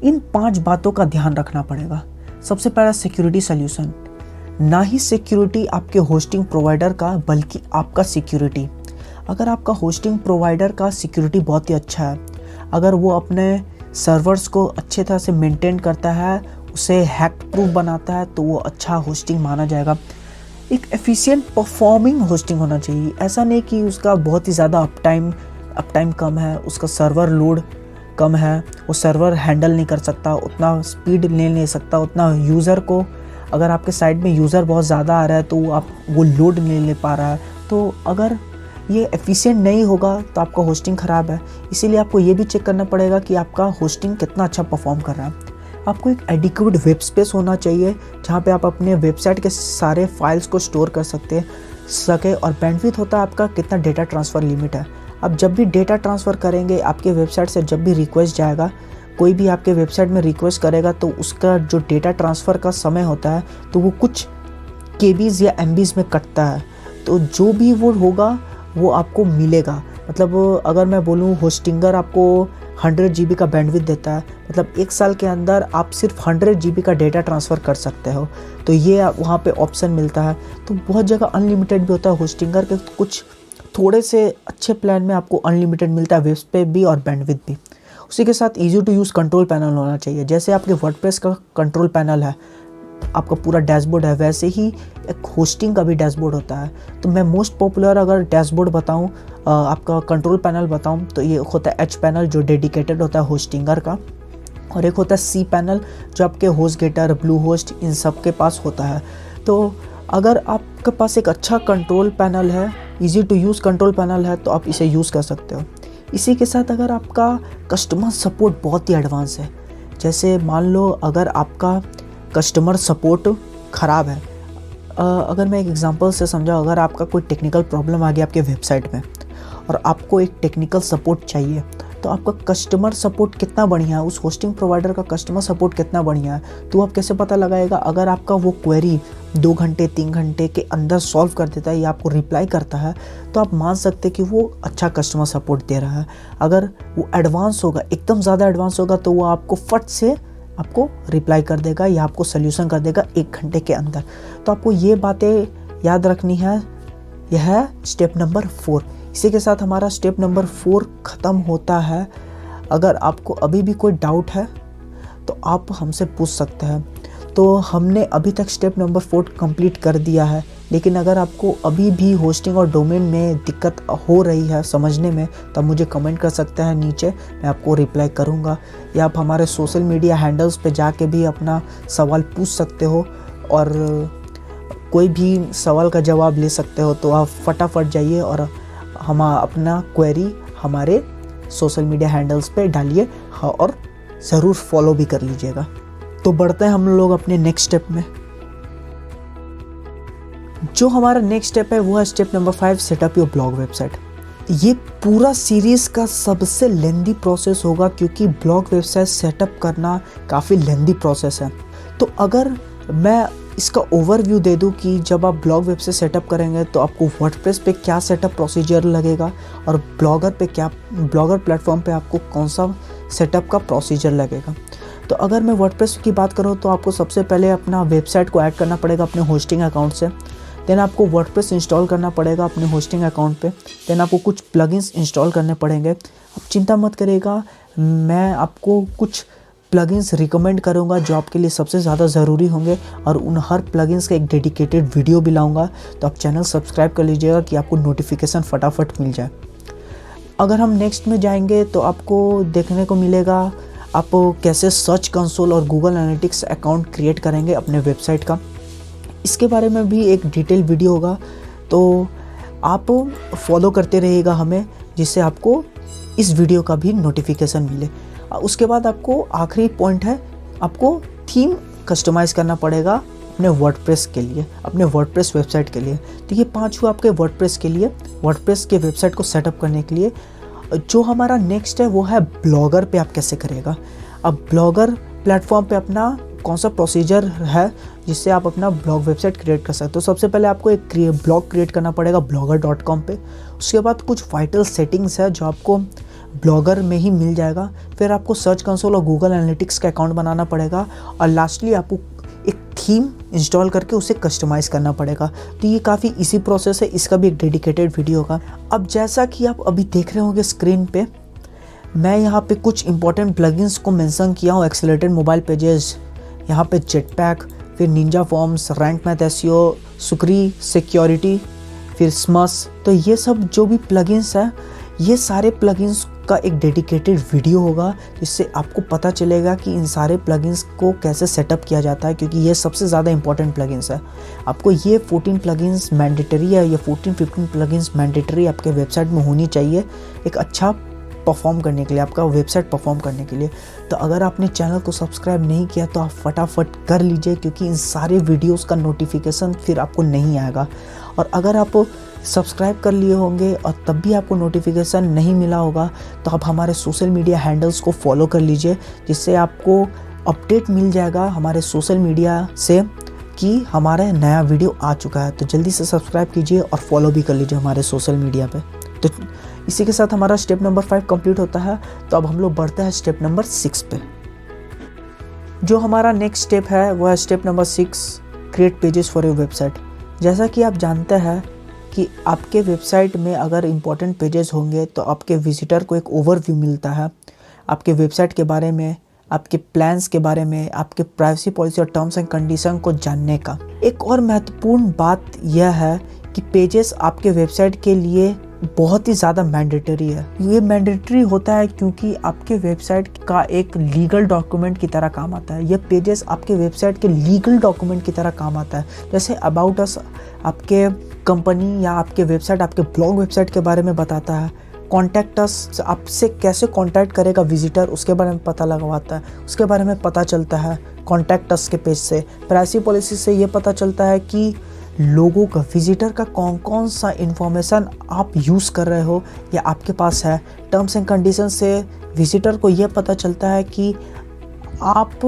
A: इन 5 बातों का ध्यान रखना पड़ेगा। सबसे पहला सिक्योरिटी सॉल्यूशन, ना ही सिक्योरिटी आपके होस्टिंग प्रोवाइडर का बल्कि आपका सिक्योरिटी। अगर आपका होस्टिंग प्रोवाइडर का सिक्योरिटी बहुत ही अच्छा है, अगर वो अपने सर्वर्स को अच्छे तरह से मेंटेन करता है, उसे हैक प्रूफ बनाता है, तो वो अच्छा होस्टिंग माना जाएगा। एक एफिशिएंट परफॉर्मिंग होस्टिंग होना चाहिए। ऐसा नहीं कि उसका बहुत ही ज़्यादा अपटाइम कम है, उसका सर्वर लोड कम है, वो सर्वर हैंडल नहीं कर सकता, उतना स्पीड ले नहीं सकता, उतना यूज़र को, अगर आपके साइट में यूज़र बहुत ज़्यादा आ रहा है तो वो लोड नहीं ले पा रहा है। तो अगर ये एफिशिएंट नहीं होगा तो आपका होस्टिंग ख़राब है। इसीलिए आपको ये भी चेक करना पड़ेगा कि आपका होस्टिंग कितना अच्छा परफॉर्म कर रहा है। आपको एक एडिक्वेट वेब स्पेस होना चाहिए जहाँ पे आप अपने वेबसाइट के सारे फाइल्स को स्टोर कर सके। और बैंडविड्थ होता है आपका कितना डेटा ट्रांसफ़र लिमिट है। आप जब भी डेटा ट्रांसफ़र करेंगे, आपके वेबसाइट से जब भी रिक्वेस्ट जाएगा, कोई भी आपके वेबसाइट में रिक्वेस्ट करेगा तो उसका जो डेटा ट्रांसफ़र का समय होता है तो वो कुछ KBs या MBs में कटता है। तो जो भी वो होगा वो आपको मिलेगा। मतलब अगर मैं बोलूँ होस्टिंगर आपको 100 GB का बैंडविड्थ देता है, मतलब 1 साल के अंदर आप सिर्फ 100 GB का डेटा ट्रांसफ़र कर सकते हो। तो ये वहाँ पे ऑप्शन मिलता है। तो बहुत जगह अनलिमिटेड भी होता है होस्टिंगर के, कुछ थोड़े से अच्छे प्लान में आपको अनलिमिटेड मिलता है, वेब स्पेस भी और बैंडविड्थ भी। उसी के साथ easy to use control panel होना चाहिए। जैसे आपके वर्डप्रेस का कंट्रोल पैनल है, आपका पूरा डैशबोर्ड है, वैसे ही एक होस्टिंग का भी डैशबोर्ड होता है। तो मैं मोस्ट पॉपुलर अगर डैशबोर्ड बताऊं, आपका कंट्रोल पैनल बताऊं, तो ये होता है H पैनल जो डेडिकेटेड होता है होस्टिंगर का, और एक होता है C पैनल जो आपके होस्टगेटर, ब्लू होस्ट, इन सब के पास होता है। तो अगर आपके पास एक अच्छा कंट्रोल पैनल है, easy to use control panel है, तो आप इसे यूज़ कर सकते हो। इसी के साथ अगर आपका कस्टमर सपोर्ट बहुत ही एडवांस है, जैसे मान लो अगर आपका कस्टमर सपोर्ट ख़राब है, अगर मैं एक एग्जांपल से समझाऊँ, अगर आपका कोई टेक्निकल प्रॉब्लम आ गया आपके वेबसाइट में और आपको एक टेक्निकल सपोर्ट चाहिए, तो आपका कस्टमर सपोर्ट कितना बढ़िया है, उस होस्टिंग प्रोवाइडर का कस्टमर सपोर्ट कितना बढ़िया है, तो आप कैसे पता लगाएगा? अगर आपका वो क्वेरी 2 घंटे 3 घंटे के अंदर सॉल्व कर देता है या आपको रिप्लाई करता है, तो आप मान सकते कि वो अच्छा कस्टमर सपोर्ट दे रहा है। अगर वो एडवांस होगा, एकदम ज़्यादा एडवांस होगा, तो वो आपको फट से आपको रिप्लाई कर देगा या आपको सल्यूशन कर देगा 1 घंटे के अंदर। तो आपको ये बातें याद रखनी है। यह है स्टेप नंबर 4। इसी के साथ हमारा स्टेप नंबर 4 ख़त्म होता है। अगर आपको अभी भी कोई डाउट है तो आप हमसे पूछ सकते हैं। तो हमने अभी तक स्टेप नंबर 4 कंप्लीट कर दिया है, लेकिन अगर आपको अभी भी होस्टिंग और डोमेन में दिक्कत हो रही है समझने में, तब मुझे कमेंट कर सकते हैं नीचे, मैं आपको रिप्लाई करूंगा। या आप हमारे सोशल मीडिया हैंडल्स पे जाके भी अपना सवाल पूछ सकते हो और कोई भी सवाल का जवाब ले सकते हो। तो आप फटाफट जाइए और हम अपना क्वेरी हमारे सोशल मीडिया हैंडल्स पे डालिए और ज़रूर फॉलो भी कर लीजिएगा। तो बढ़ते हैं हम लोग अपने नेक्स्ट स्टेप में। जो हमारा नेक्स्ट स्टेप है वो है step number 5, setup your blog website. ये पूरा सीरीज़ का सबसे लेंदी प्रोसेस होगा, क्योंकि ब्लॉग वेबसाइट सेटअप करना काफ़ी लेंदी प्रोसेस है। तो अगर मैं इसका ओवरव्यू दे दूं कि जब आप ब्लॉग वेबसाइट सेटअप करेंगे तो आपको वर्डप्रेस पे क्या सेटअप प्रोसीजर लगेगा और ब्लॉगर प्लेटफॉर्म पे आपको कौन सा सेटअप का प्रोसीजर लगेगा। तो अगर मैं वर्डप्रेस की बात करूँ तो आपको सबसे पहले अपना वेबसाइट को ऐड करना पड़ेगा अपने होस्टिंग अकाउंट से। देन आपको वर्डप्रेस इंस्टॉल करना पड़ेगा अपने होस्टिंग अकाउंट पे। देन आपको कुछ प्लगइन्स इंस्टॉल करने पड़ेंगे। आप चिंता मत करिएगा, मैं आपको कुछ प्लगइन्स रिकमेंड करूँगा जो आपके लिए सबसे ज़्यादा ज़रूरी होंगे, और उन हर प्लगइन्स का एक डेडिकेटेड वीडियो भी लाऊंगा। तो आप चैनल सब्सक्राइब कर लीजिएगा कि आपको नोटिफिकेशन फटाफट मिल जाए। अगर हम नेक्स्ट में जाएंगे तो आपको देखने को मिलेगा आप कैसे सर्च कंसोल और गूगल एनालिटिक्स अकाउंट क्रिएट करेंगे अपने वेबसाइट का। इसके बारे में भी एक डिटेल वीडियो होगा, तो आप फॉलो करते रहिएगा हमें, जिससे आपको इस वीडियो का भी नोटिफिकेशन मिले। उसके बाद आपको आखिरी पॉइंट है, आपको थीम कस्टमाइज़ करना पड़ेगा अपने वर्डप्रेस के लिए, अपने वर्डप्रेस वेबसाइट के लिए। तो ये 5 हुआ आपके वर्डप्रेस के लिए, वर्डप्रेस के वेबसाइट को सेटअप करने के लिए। जो हमारा नेक्स्ट है वो है ब्लॉगर पे आप कैसे करेगा। अब ब्लॉगर प्लेटफॉर्म पे अपना कौन सा प्रोसीजर है जिससे आप अपना ब्लॉग वेबसाइट क्रिएट कर सकते हो। सबसे पहले आपको एक ब्लॉग क्रिएट करना पड़ेगा blogger.com पे। उसके बाद कुछ वाइटल सेटिंग्स है जो आपको ब्लॉगर में ही मिल जाएगा। फिर आपको सर्च कंसोल और गूगल एनालिटिक्स का अकाउंट बनाना पड़ेगा, और लास्टली आपको एक थीम इंस्टॉल करके उसे कस्टमाइज़ करना पड़ेगा। तो ये काफ़ी इजी प्रोसेस है, इसका भी एक डेडिकेटेड वीडियो होगा। अब जैसा कि आप अभी देख रहे होंगे स्क्रीन पे, मैं यहाँ पे कुछ इंपॉर्टेंट प्लगइन्स को मेंशन किया हूँ। एक्सेलरेटेड मोबाइल पेजेस, यहाँ पे जेटपैक, फिर Ninja Forms, Rank Math SEO, Sucuri security, फिर स्मस। तो ये सब जो भी प्लगइन्स है, ये सारे प्लगइन्स का एक डेडिकेटेड वीडियो होगा, जिससे आपको पता चलेगा कि इन सारे प्लगइन्स को कैसे सेटअप किया जाता है, क्योंकि ये सबसे ज़्यादा इंपॉर्टेंट प्लगइन्स है। आपको ये 14 प्लगइन्स मैंडेटरी है, ये 14-15 प्लगइन्स मैंडेटरी आपके वेबसाइट में होनी चाहिए एक अच्छा परफॉर्म करने के लिए, आपका वेबसाइट परफॉर्म करने के लिए। तो अगर आपने चैनल को सब्सक्राइब नहीं किया तो आप फटाफट कर लीजिए, क्योंकि इन सारे वीडियोस का नोटिफिकेशन फिर आपको नहीं आएगा। और अगर आप सब्सक्राइब कर लिए होंगे और तब भी आपको नोटिफिकेशन नहीं मिला होगा, तो आप हमारे सोशल मीडिया हैंडल्स को फॉलो कर लीजिए, जिससे आपको अपडेट मिल जाएगा हमारे सोशल मीडिया से कि हमारा नया वीडियो आ चुका है। तो जल्दी से सब्सक्राइब कीजिए और फॉलो भी कर लीजिए हमारे सोशल मीडिया पे। तो इसी के साथ हमारा स्टेप नंबर 5 कंप्लीट होता है। तो अब हम लोग बढ़ते हैं स्टेप नंबर 6 पे। जो हमारा नेक्स्ट स्टेप है वो है step number 6, create pages for your website. जैसा कि आप जानते हैं कि आपके वेबसाइट में अगर इम्पोर्टेंट पेजेस होंगे तो आपके विजिटर को एक ओवरव्यू मिलता है आपके वेबसाइट के बारे में, आपके प्लान्स के बारे में, आपके प्राइवेसी पॉलिसी और टर्म्स एंड कंडीशन को जानने का। एक और महत्वपूर्ण बात यह है कि पेजेस आपके वेबसाइट के लिए बहुत ही ज़्यादा मैंडेटरी है। ये मैंडेटरी होता है क्योंकि आपके वेबसाइट का एक लीगल डॉक्यूमेंट की तरह काम आता है। ये पेजेस आपके वेबसाइट के लीगल डॉक्यूमेंट की तरह काम आता है। जैसे अबाउट अस आपके कंपनी या आपके वेबसाइट, आपके ब्लॉग वेबसाइट के बारे में बताता है। कॉन्टैक्ट अस, आपसे कैसे कॉन्टैक्ट करेगा विजिटर उसके बारे में पता लगवाता है, उसके बारे में पता चलता है कॉन्टैक्ट अस के पेज से। प्राइवेसी पॉलिसी से ये पता चलता है कि लोगों का, विजिटर का कौन कौन सा इन्फॉर्मेशन आप यूज़ कर रहे हो या आपके पास है। टर्म्स एंड कंडीशन से विजिटर को यह पता चलता है कि आप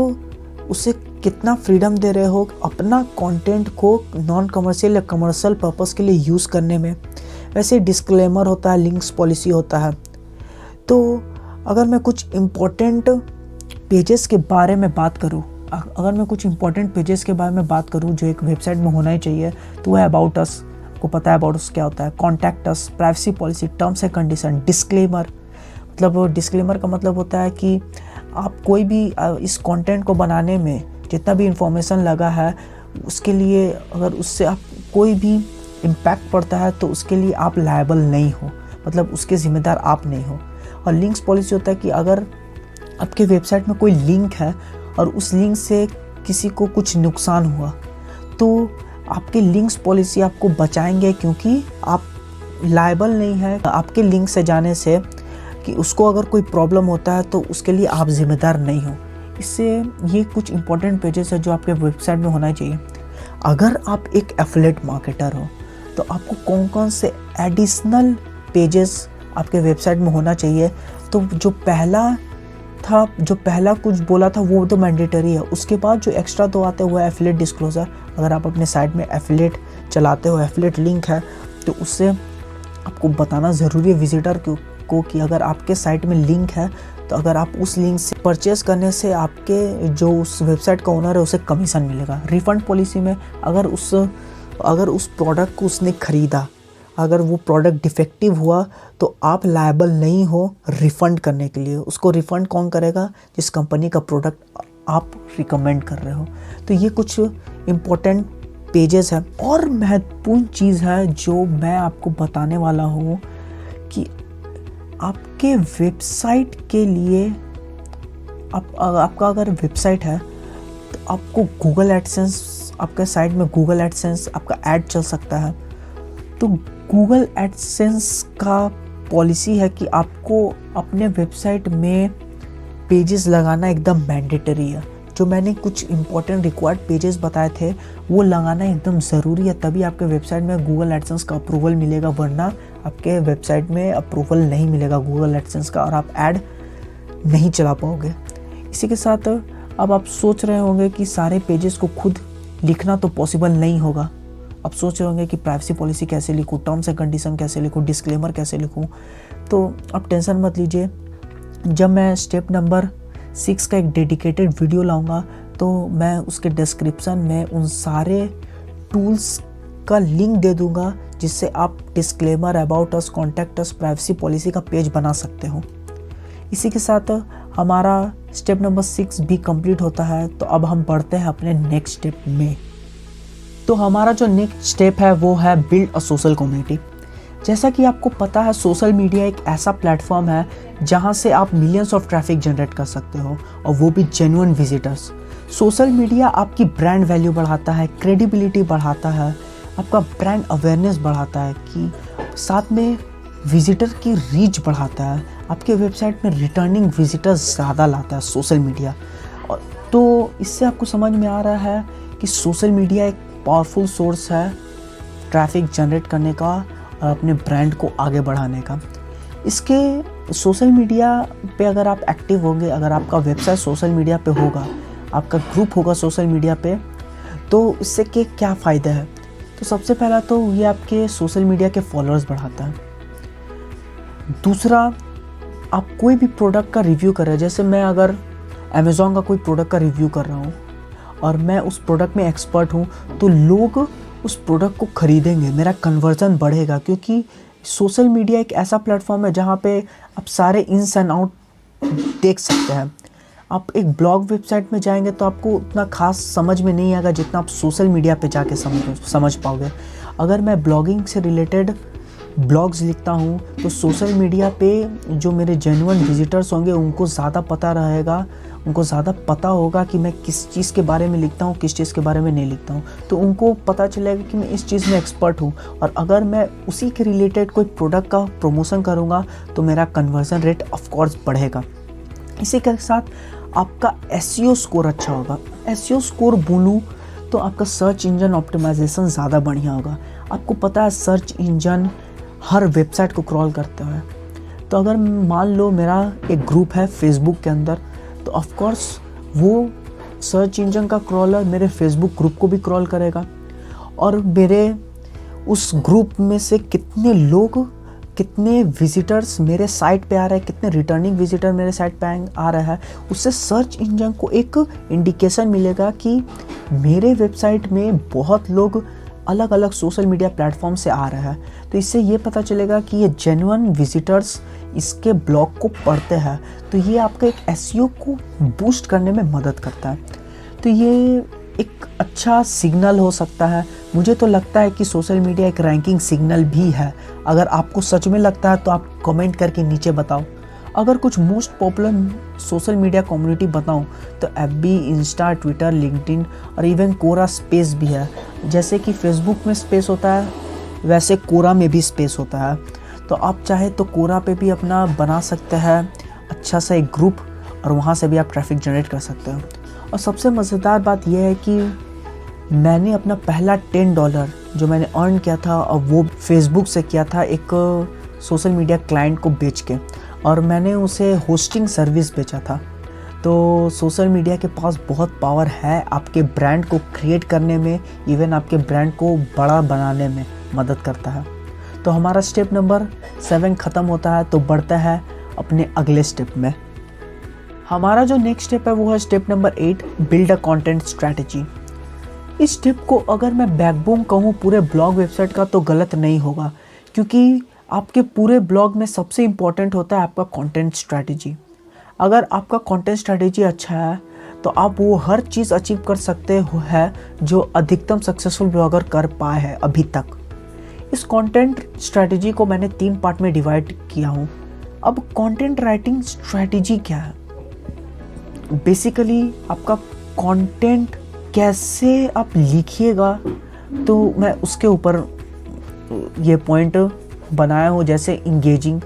A: उसे कितना फ्रीडम दे रहे हो अपना कंटेंट को नॉन कमर्शियल या कमर्शियल पर्पस के लिए यूज़ करने में। वैसे डिस्क्लेमर होता है, लिंक्स पॉलिसी होता है। तो अगर मैं कुछ इम्पोर्टेंट पेजेस के बारे में बात करूं, जो एक वेबसाइट में होना ही चाहिए, तो वह अबाउट अस। आपको पता है अबाउट अस क्या होता है, contact us, privacy policy, terms and condition, disclaimer. मतलब डिस्क्लेमर का मतलब होता है कि आप कोई भी इस कंटेंट को बनाने में जितना भी इंफॉर्मेशन लगा है उसके लिए अगर उससे आप कोई भी इम्पैक्ट पड़ता है तो उसके लिए आप लायबल नहीं हो, मतलब उसके ज़िम्मेदार आप नहीं हो। और लिंक्स पॉलिसी होता है कि अगर आपके वेबसाइट में कोई लिंक है और उस लिंक से किसी को कुछ नुकसान हुआ तो आपके लिंक्स पॉलिसी आपको बचाएंगे, क्योंकि आप लायबल नहीं है आपके लिंक से जाने से कि उसको अगर कोई प्रॉब्लम होता है तो उसके लिए आप जिम्मेदार नहीं हो। इससे ये कुछ इंपॉर्टेंट पेजेस है जो आपके वेबसाइट में होना चाहिए। अगर आप एक एफिलिएट मार्केटर हो तो आपको कौन कौन से एडिशनल पेजेस आपके वेबसाइट में होना चाहिए। तो जो पहला कुछ बोला था वो तो मैंडेटरी है। उसके बाद जो एक्स्ट्रा दो आते हैं वो है एफिलिएट डिस्क्लोजर। अगर आप अपने साइट में एफिलिएट चलाते हो, एफिलिएट लिंक है, तो उससे आपको बताना ज़रूरी है विजिटर को कि अगर आपके साइट में लिंक है तो अगर आप उस लिंक से परचेस करने से आपके जो उस वेबसाइट का ओनर है उसे कमीशन मिलेगा। रिफंड पॉलिसी में अगर उस अगर उस प्रोडक्ट को उसने ख़रीदा, अगर वो प्रोडक्ट डिफेक्टिव हुआ तो आप लायबल नहीं हो रिफ़ंड करने के लिए। उसको रिफ़ंड कौन करेगा? जिस कंपनी का प्रोडक्ट आप रिकमेंड कर रहे हो। तो ये कुछ इम्पोर्टेंट पेजेस हैं। और महत्वपूर्ण चीज़ है जो मैं आपको बताने वाला हूँ कि आपके वेबसाइट के लिए आपका अगर वेबसाइट है तो आपको गूगल एडसेंस, आपके साइट में गूगल एडसेंस आपका ऐड चल सकता है। तो गूगल एडसेंस का पॉलिसी है कि आपको अपने वेबसाइट में पेजेस लगाना एकदम मैंडेटरी है। जो मैंने कुछ इंपॉर्टेंट रिक्वायर्ड पेजेस बताए थे वो लगाना एकदम ज़रूरी है, तभी आपके वेबसाइट में गूगल एडसेंस का अप्रूवल मिलेगा, वरना आपके वेबसाइट में अप्रूवल नहीं मिलेगा गूगल एडसेंस का और आप ऐड नहीं चला पाओगे। इसी के साथ अब आप सोच रहे होंगे कि सारे पेजेस को खुद लिखना तो पॉसिबल नहीं होगा। आप सोच रहे होंगे कि प्राइवेसी पॉलिसी कैसे लिखूँ, टर्म्स एंड कंडीशन कैसे लिखूँ, डिस्क्लेमर कैसे लिखूँ। तो आप टेंशन मत लीजिए, जब मैं स्टेप नंबर 6 का एक डेडिकेटेड वीडियो लाऊंगा तो मैं उसके डिस्क्रिप्शन में उन सारे टूल्स का लिंक दे दूंगा जिससे आप disclaimer, about us, contact us, privacy policy का पेज बना सकते हो। इसी के साथ हमारा स्टेप नंबर 6 भी कंप्लीट होता है। तो अब हम बढ़ते हैं अपने नेक्स्ट स्टेप में। तो हमारा जो नेक्स्ट स्टेप है वो है बिल्ड अ सोशल कम्युनिटी। जैसा कि आपको पता है, सोशल मीडिया एक ऐसा प्लेटफॉर्म है जहां से आप मिलियंस ऑफ ट्रैफिक जनरेट कर सकते हो, और वो भी जेन्युइन विजिटर्स। सोशल मीडिया आपकी ब्रांड वैल्यू बढ़ाता है, क्रेडिबिलिटी बढ़ाता है, आपका ब्रांड अवेयरनेस बढ़ाता है, कि साथ में विजिटर की रीच बढ़ाता है, आपके वेबसाइट में रिटर्निंग विजिटर्स ज़्यादा लाता है सोशल मीडिया। और तो इससे आपको समझ में आ रहा है कि सोशल मीडिया एक पावरफुल सोर्स है ट्रैफिक जनरेट करने का और अपने ब्रांड को आगे बढ़ाने का। इसके सोशल मीडिया पे अगर आप एक्टिव होंगे, अगर आपका वेबसाइट सोशल मीडिया पे होगा, आपका ग्रुप होगा सोशल मीडिया पे, तो इससे के क्या फ़ायदे हैं? तो सबसे पहला तो ये आपके सोशल मीडिया के फॉलोअर्स बढ़ाता है। दूसरा, आप कोई भी प्रोडक्ट का रिव्यू कर रहे हैं, जैसे मैं अगर अमेज़ॉन का कोई प्रोडक्ट का रिव्यू कर रहा हूँ और मैं उस प्रोडक्ट में एक्सपर्ट हूँ, तो लोग उस प्रोडक्ट को ख़रीदेंगे, मेरा कन्वर्जन बढ़ेगा, क्योंकि सोशल मीडिया एक ऐसा प्लेटफॉर्म है जहाँ पे आप सारे इन्स एंड आउट देख सकते हैं। आप एक ब्लॉग वेबसाइट में जाएंगे तो आपको उतना खास समझ में नहीं आएगा जितना आप सोशल मीडिया पे जाके समझ पाओगे। अगर मैं ब्लॉगिंग से रिलेटेड ब्लॉग्स लिखता हूँ तो सोशल मीडिया पे जो मेरे जेन्युइन विजिटर्स होंगे उनको ज़्यादा पता रहेगा, उनको ज़्यादा पता होगा कि मैं किस चीज़ के बारे में लिखता हूँ, किस चीज़ के बारे में नहीं लिखता हूँ। तो उनको पता चलेगा कि मैं इस चीज़ में एक्सपर्ट हूँ, और अगर मैं उसी के रिलेटेड कोई प्रोडक्ट का प्रमोशन करूँगा तो मेरा कन्वर्जन रेट ऑफकोर्स बढ़ेगा। इसी के साथ आपका एसईओ स्कोर अच्छा होगा। एसईओ स्कोर बोलूँ तो आपका सर्च इंजन ऑप्टिमाइजेशन ज़्यादा बढ़िया होगा। आपको पता है सर्च इंजन हर वेबसाइट को क्रॉल करते हैं। तो अगर मान लो मेरा एक ग्रुप है फेसबुक के अंदर, तो ऑफ कोर्स वो सर्च इंजन का क्रॉलर मेरे फेसबुक ग्रुप को भी क्रॉल करेगा, और मेरे उस ग्रुप में से कितने लोग, कितने विजिटर्स मेरे साइट पे आ रहे हैं, कितने रिटर्निंग विजिटर मेरे साइट पे आ रहा है, उससे सर्च इंजन को एक इंडिकेशन मिलेगा कि मेरे वेबसाइट में बहुत लोग अलग अलग सोशल मीडिया प्लेटफॉर्म से आ रहा है। तो इससे ये पता चलेगा कि ये जेन्युइन विजिटर्स इसके ब्लॉग को पढ़ते हैं। तो ये आपका एक एसईओ को बूस्ट करने में मदद करता है। तो ये एक अच्छा सिग्नल हो सकता है। मुझे तो लगता है कि सोशल मीडिया एक रैंकिंग सिग्नल भी है। अगर आपको सच में लगता है तो आप कमेंट करके नीचे बताओ। अगर कुछ most popular social media community बताऊं तो एफबी, इंस्टा, ट्विटर, लिंक्डइन और इवन कोरा स्पेस भी है। जैसे कि फेसबुक में स्पेस होता है वैसे कोरा में भी स्पेस होता है। तो आप चाहे तो कोरा पे भी अपना बना सकते हैं अच्छा सा एक ग्रुप, और वहाँ से भी आप ट्रैफिक जनरेट कर सकते हो। और सबसे मज़ेदार बात यह है कि मैंने अपना पहला $10 जो मैंने अर्न किया था, और वो फेसबुक से किया था एक सोशल मीडिया क्लाइंट को बेच के, और मैंने उसे होस्टिंग सर्विस बेचा था। तो सोशल मीडिया के पास बहुत पावर है आपके ब्रांड को क्रिएट करने में, इवन आपके ब्रांड को बड़ा बनाने में मदद करता है। तो हमारा स्टेप नंबर 7 ख़त्म होता है। तो बढ़ता है अपने अगले स्टेप में। हमारा जो नेक्स्ट स्टेप है वो है step number 8, build a content strategy. इस स्टेप को अगर मैं बैकबोन कहूँ पूरे ब्लॉग वेबसाइट का तो गलत नहीं होगा, क्योंकि आपके पूरे ब्लॉग में सबसे इम्पोर्टेंट होता है आपका कंटेंट स्ट्रैटेजी। अगर आपका कंटेंट स्ट्रैटेजी अच्छा है तो आप वो हर चीज़ अचीव कर सकते हो है जो अधिकतम सक्सेसफुल ब्लॉगर कर पाए हैं अभी तक। इस कंटेंट स्ट्रैटेजी को मैंने 3 पार्ट में डिवाइड किया हूँ। अब कंटेंट राइटिंग स्ट्रैटेजी क्या है? बेसिकली आपका कंटेंट कैसे आप लिखिएगा, तो मैं उसके ऊपर ये पॉइंट बनाया हूँ। जैसे इंगेजिंग,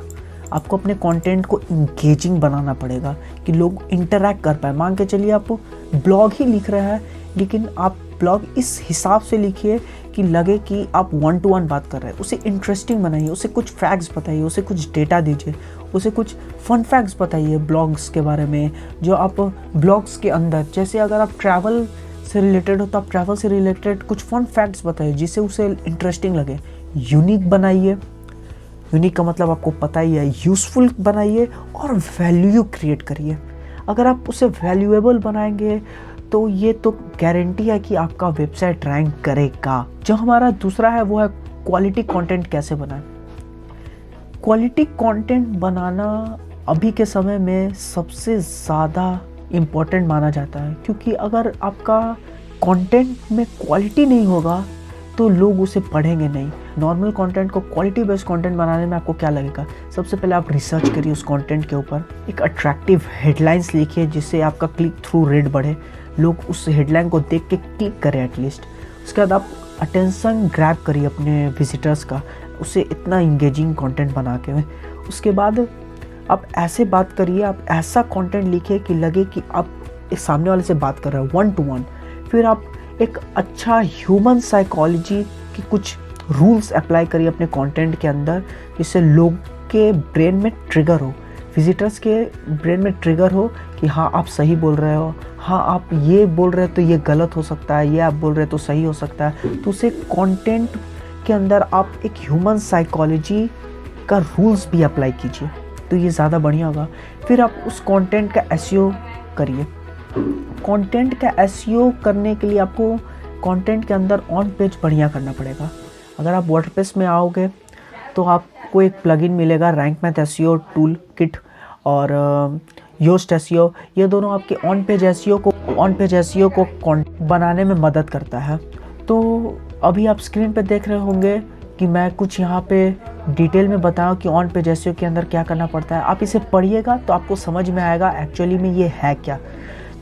A: आपको अपने कंटेंट को इंगेजिंग बनाना पड़ेगा कि लोग इंटरैक्ट कर पाए। मान के चलिए आप ब्लॉग ही लिख रहे हैं, लेकिन आप ब्लॉग इस हिसाब से लिखिए कि लगे कि आप 1 to 1 बात कर रहे हैं। उसे इंटरेस्टिंग बनाइए, उसे कुछ फैक्ट्स बताइए, उसे कुछ डेटा दीजिए, उसे कुछ फन फैक्ट्स बताइए ब्लॉग्स के बारे में, जो आप ब्लॉग्स के अंदर, जैसे अगर आप ट्रैवल से रिलेटेड हो तो आप ट्रैवल से रिलेटेड कुछ फन फैक्ट्स बताइए जिससे उसे इंटरेस्टिंग लगे। यूनिक बनाइए, यूनिक का मतलब आपको पता ही है, यूज़फुल बनाइए और वैल्यू क्रिएट करिए। अगर आप उसे वैल्यूएबल बनाएंगे तो ये तो गारंटी है कि आपका वेबसाइट रैंक करेगा। जो हमारा दूसरा है वो है क्वालिटी कंटेंट कैसे बनाएं। क्वालिटी कंटेंट बनाना अभी के समय में सबसे ज़्यादा इम्पोर्टेंट माना जाता है, क्योंकि अगर आपका कंटेंट में क्वालिटी नहीं होगा तो लोग उसे पढ़ेंगे नहीं। नॉर्मल कंटेंट को क्वालिटी बेस्ड कंटेंट बनाने में आपको क्या लगेगा? सबसे पहले आप रिसर्च करिए उस कंटेंट के ऊपर, एक अट्रैक्टिव हेडलाइंस लिखिए जिससे आपका क्लिक थ्रू रेट बढ़े, लोग उस हेडलाइन को देख के क्लिक करें एटलीस्ट। उसके बाद आप अटेंशन ग्रैब करिए अपने विजिटर्स का, उसे इतना इंगेजिंग कंटेंट बना के। उसके बाद आप ऐसे बात करिए, आप ऐसा कंटेंट लिखिए कि लगे कि आप एक सामने वाले से बात कर रहे हैं 1 to 1। फिर आप एक अच्छा ह्यूमन साइकोलॉजी की कुछ रूल्स अप्लाई करिए अपने कंटेंट के अंदर, जिससे लोग के ब्रेन में ट्रिगर हो, विजिटर्स के ब्रेन में ट्रिगर हो कि हाँ आप सही बोल रहे हो, हाँ आप ये बोल रहे हो तो ये गलत हो सकता है, ये आप बोल रहे हो तो सही हो सकता है। तो उसे कंटेंट के अंदर आप एक ह्यूमन साइकोलॉजी का रूल्स भी अप्लाई कीजिए, तो ये ज़्यादा बढ़िया होगा। फिर आप उस कंटेंट का एसईओ करिए। कंटेंट का एसईओ करने के लिए आपको कंटेंट के अंदर ऑन पेज बढ़िया करना पड़ेगा। अगर आप वर्डप्रेस में आओगे तो आपको एक प्लगइन मिलेगा, rank Math SEO tool kit और योस्ट एसईओ। ये दोनों आपके ऑन पेज एसईओ को बनाने में मदद करता है। तो अभी आप स्क्रीन पे देख रहे होंगे कि मैं कुछ यहाँ पे डिटेल में बताऊँ कि ऑन पेज एसईओ के अंदर क्या करना पड़ता है। आप इसे पढ़िएगा तो आपको समझ में आएगा एक्चुअली में ये है क्या।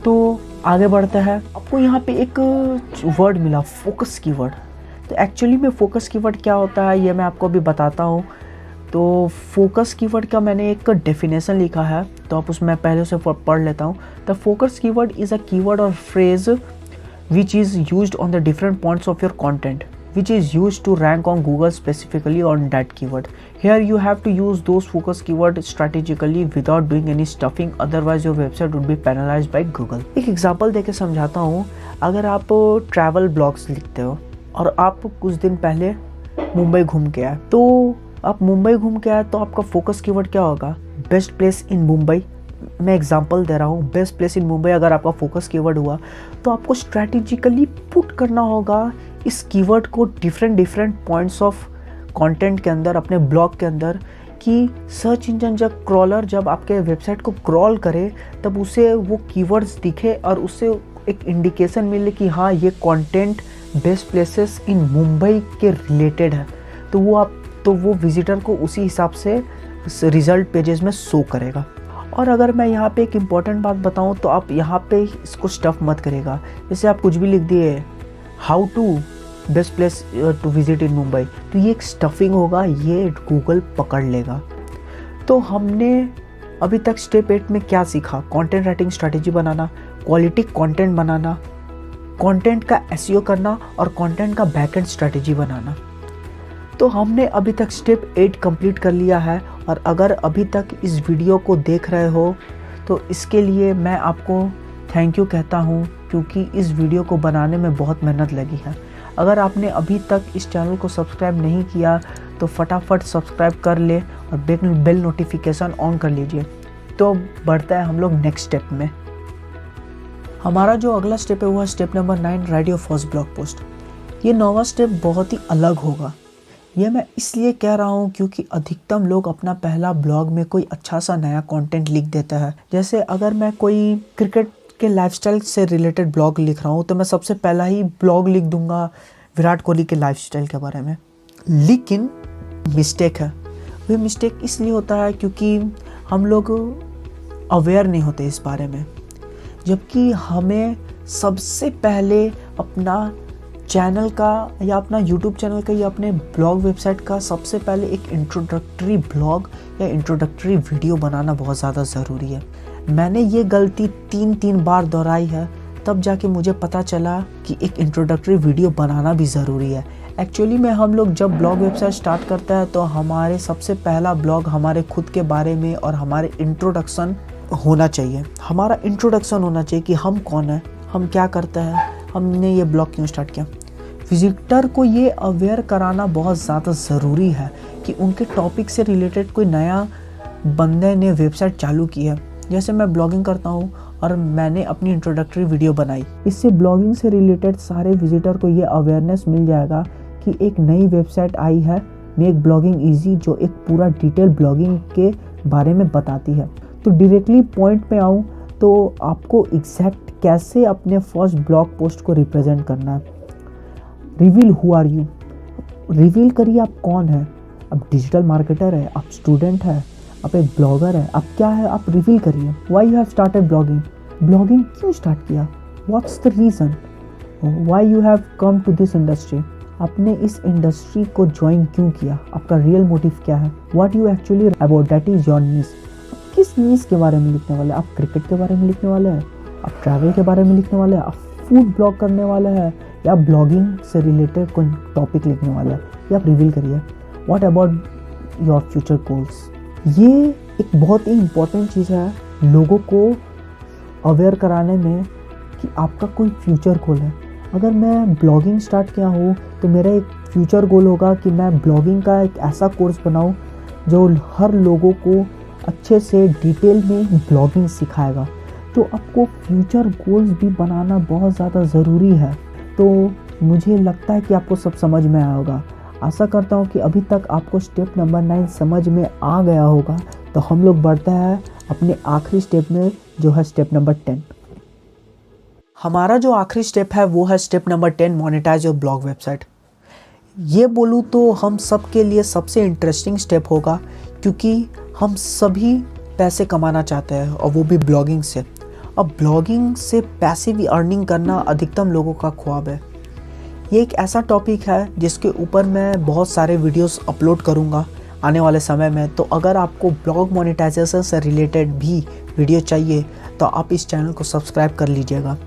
A: तो आगे बढ़ता है, आपको यहाँ पे एक वर्ड मिला फोकस कीवर्ड। तो एक्चुअली में फोकस कीवर्ड क्या होता है ये मैं आपको अभी बताता हूँ। तो फोकस कीवर्ड का मैंने एक डेफिनेशन लिखा है, तो आप उसमें पहले से पढ़ लेता हूँ। The focus keyword is a keyword और phrase which is used on the different points of your content which is used to rank on Google specifically on that keyword. Here you have to use those focus keyword strategically without doing any stuffing, otherwise your website would be penalized by Google. एक एग्जांपल देके समझाता हूँ। अगर आप ट्रैवल ब्लॉग्स लिखते हो और आप कुछ दिन पहले मुंबई घूम के आए, तो आप मुंबई घूम के आए तो आपका फोकस कीवर्ड क्या होगा? Best place in Mumbai. मैं एग्जांपल दे रहा हूँ, बेस्ट प्लेस इन मुंबई अगर आपका फोकस कीवर्ड हुआ तो आपको स्ट्रैटेजिकली पुट करना होगा इस कीवर्ड को डिफरेंट पॉइंट्स ऑफ कंटेंट के अंदर, अपने ब्लॉग के अंदर, कि सर्च इंजन जब आपके वेबसाइट को क्रॉल करे तब उसे वो कीवर्ड्स दिखे और उससे एक इंडिकेशन मिले कि हाँ ये content best places in Mumbai के रिलेटेड है। तो वो विजिटर को उसी हिसाब से रिजल्ट पेजेस में शो करेगा। और अगर मैं यहाँ पे एक इम्पॉर्टेंट बात बताऊँ तो आप यहाँ पे इसको स्टफ़ मत करेगा। जैसे आप कुछ भी लिख दिए how to best place to visit in Mumbai, तो ये एक स्टफिंग होगा, ये गूगल पकड़ लेगा। तो हमने अभी तक स्टेप 8 में क्या सीखा? कंटेंट राइटिंग स्ट्रैटेजी बनाना, क्वालिटी कंटेंट बनाना, कंटेंट का एसईओ करना और कंटेंट का बैकएंड स्ट्रैटेजी बनाना। तो हमने अभी तक स्टेप 8 कंप्लीट कर लिया है। और अगर अभी तक इस वीडियो को देख रहे हो तो इसके लिए मैं आपको थैंक यू कहता हूँ, क्योंकि इस वीडियो को बनाने में बहुत मेहनत लगी है। अगर आपने अभी तक इस चैनल को सब्सक्राइब नहीं किया तो फटाफट सब्सक्राइब कर ले और बेल नोटिफिकेशन ऑन कर लीजिए। तो बढ़ता है हम लोग नेक्स्ट स्टेप में। हमारा जो अगला स्टेप है वो है step number 9, right your first blog post. ये 9वां स्टेप बहुत ही अलग होगा। ये मैं इसलिए कह रहा हूँ क्योंकि अधिकतम लोग अपना पहला ब्लॉग में कोई अच्छा सा नया कंटेंट लिख देता है। जैसे अगर मैं कोई क्रिकेट के लाइफस्टाइल से रिलेटेड ब्लॉग लिख रहा हूँ तो मैं सबसे पहला ही ब्लॉग लिख दूंगा विराट कोहली के लाइफस्टाइल के बारे में। लेकिन मिस्टेक है, वो मिस्टेक इसलिए होता है क्योंकि हम लोग अवेयर नहीं होते इस बारे में, जबकि हमें सबसे पहले अपना चैनल का या अपना यूट्यूब चैनल का या अपने ब्लॉग वेबसाइट का सबसे पहले एक इंट्रोडक्टरी ब्लॉग या इंट्रोडक्टरी वीडियो बनाना बहुत ज़्यादा ज़रूरी है। मैंने ये गलती 3 बार दोहराई है, तब जाके मुझे पता चला कि एक इंट्रोडक्टरी वीडियो बनाना भी ज़रूरी है। एक्चुअली में हम लोग जब ब्लॉग वेबसाइट स्टार्ट करते हैं तो हमारे सबसे पहला ब्लॉग हमारे खुद के बारे में और हमारे इंट्रोडक्शन होना चाहिए। हमारा इंट्रोडक्शन होना चाहिए कि हम कौन है, हम क्या करते हैं, हमने ये ब्लॉग क्यों स्टार्ट किया। विजिटर को ये अवेयर कराना बहुत ज़्यादा ज़रूरी है कि उनके टॉपिक से रिलेटेड कोई नया बंदे ने वेबसाइट चालू की है। जैसे मैं ब्लॉगिंग करता हूँ और मैंने अपनी इंट्रोडक्टरी वीडियो बनाई, इससे ब्लॉगिंग से रिलेटेड सारे विजिटर को ये अवेयरनेस मिल जाएगा कि एक नई वेबसाइट आई है मेक ब्लॉगिंग ईजी, जो एक पूरा डिटेल ब्लॉगिंग के बारे में बताती है। तो डायरेक्टली पॉइंट पे आऊँ तो आपको एग्जैक्ट कैसे अपने फर्स्ट ब्लॉग पोस्ट को रिप्रेजेंट करना है। Reveal who are you, reveal करिए आप कौन है। आप डिजिटल मार्केटर है, आप स्टूडेंट है, आप एक ब्लॉगर है, आप क्या है, आप रिवील करिए। Why you have started blogging, blogging क्यों स्टार्ट किया, what's the reason, why you have come to this industry, आपने इस इंडस्ट्री को ज्वाइन क्यों किया, आपका रियल मोटिव क्या है, what you actually about, that is your niche. किस नीश के बारे में लिखने वाले, आप क्रिकेट के बारे में लिखने वाले हैं, आप ट्रैवल के बारे में लिखने वाले हैं, आप फूड ब्लॉग करने वाले हैं, या ब्लॉगिंग से रिलेटेड कोई टॉपिक लिखने वाला है, या आप रिवील करिए। What about your future goals. ये एक बहुत ही इम्पोर्टेंट चीज़ है लोगों को अवेयर कराने में कि आपका कोई फ्यूचर गोल है। अगर मैं ब्लॉगिंग स्टार्ट किया हूँ तो मेरा एक फ्यूचर गोल होगा कि मैं ब्लॉगिंग का एक ऐसा कोर्स बनाऊँ जो हर लोगों को अच्छे से डिटेल में ब्लॉगिंग सिखाएगा। तो आपको फ्यूचर गोल्स भी बनाना बहुत ज़्यादा ज़रूरी है। तो मुझे लगता है कि आपको सब समझ में आया होगा। आशा करता हूँ कि अभी तक आपको स्टेप नंबर 9 समझ में आ गया होगा। तो हम लोग बढ़ते हैं अपने आखिरी स्टेप में, जो है स्टेप नंबर 10। हमारा जो आखिरी स्टेप है वो है step number 10, monetise your blog website. ये बोलूँ तो हम सब के लिए सबसे इंटरेस्टिंग स्टेप होगा, क्योंकि हम सभी पैसे कमाना चाहते हैं और वो भी ब्लॉगिंग से। अब ब्लॉगिंग से पैसे भी अर्निंग करना अधिकतम लोगों का ख्वाब है। ये एक ऐसा टॉपिक है जिसके ऊपर मैं बहुत सारे वीडियोस अपलोड करूँगा आने वाले समय में। तो अगर आपको ब्लॉग मोनेटाइजेशन से रिलेटेड भी वीडियो चाहिए तो आप इस चैनल को सब्सक्राइब कर लीजिएगा।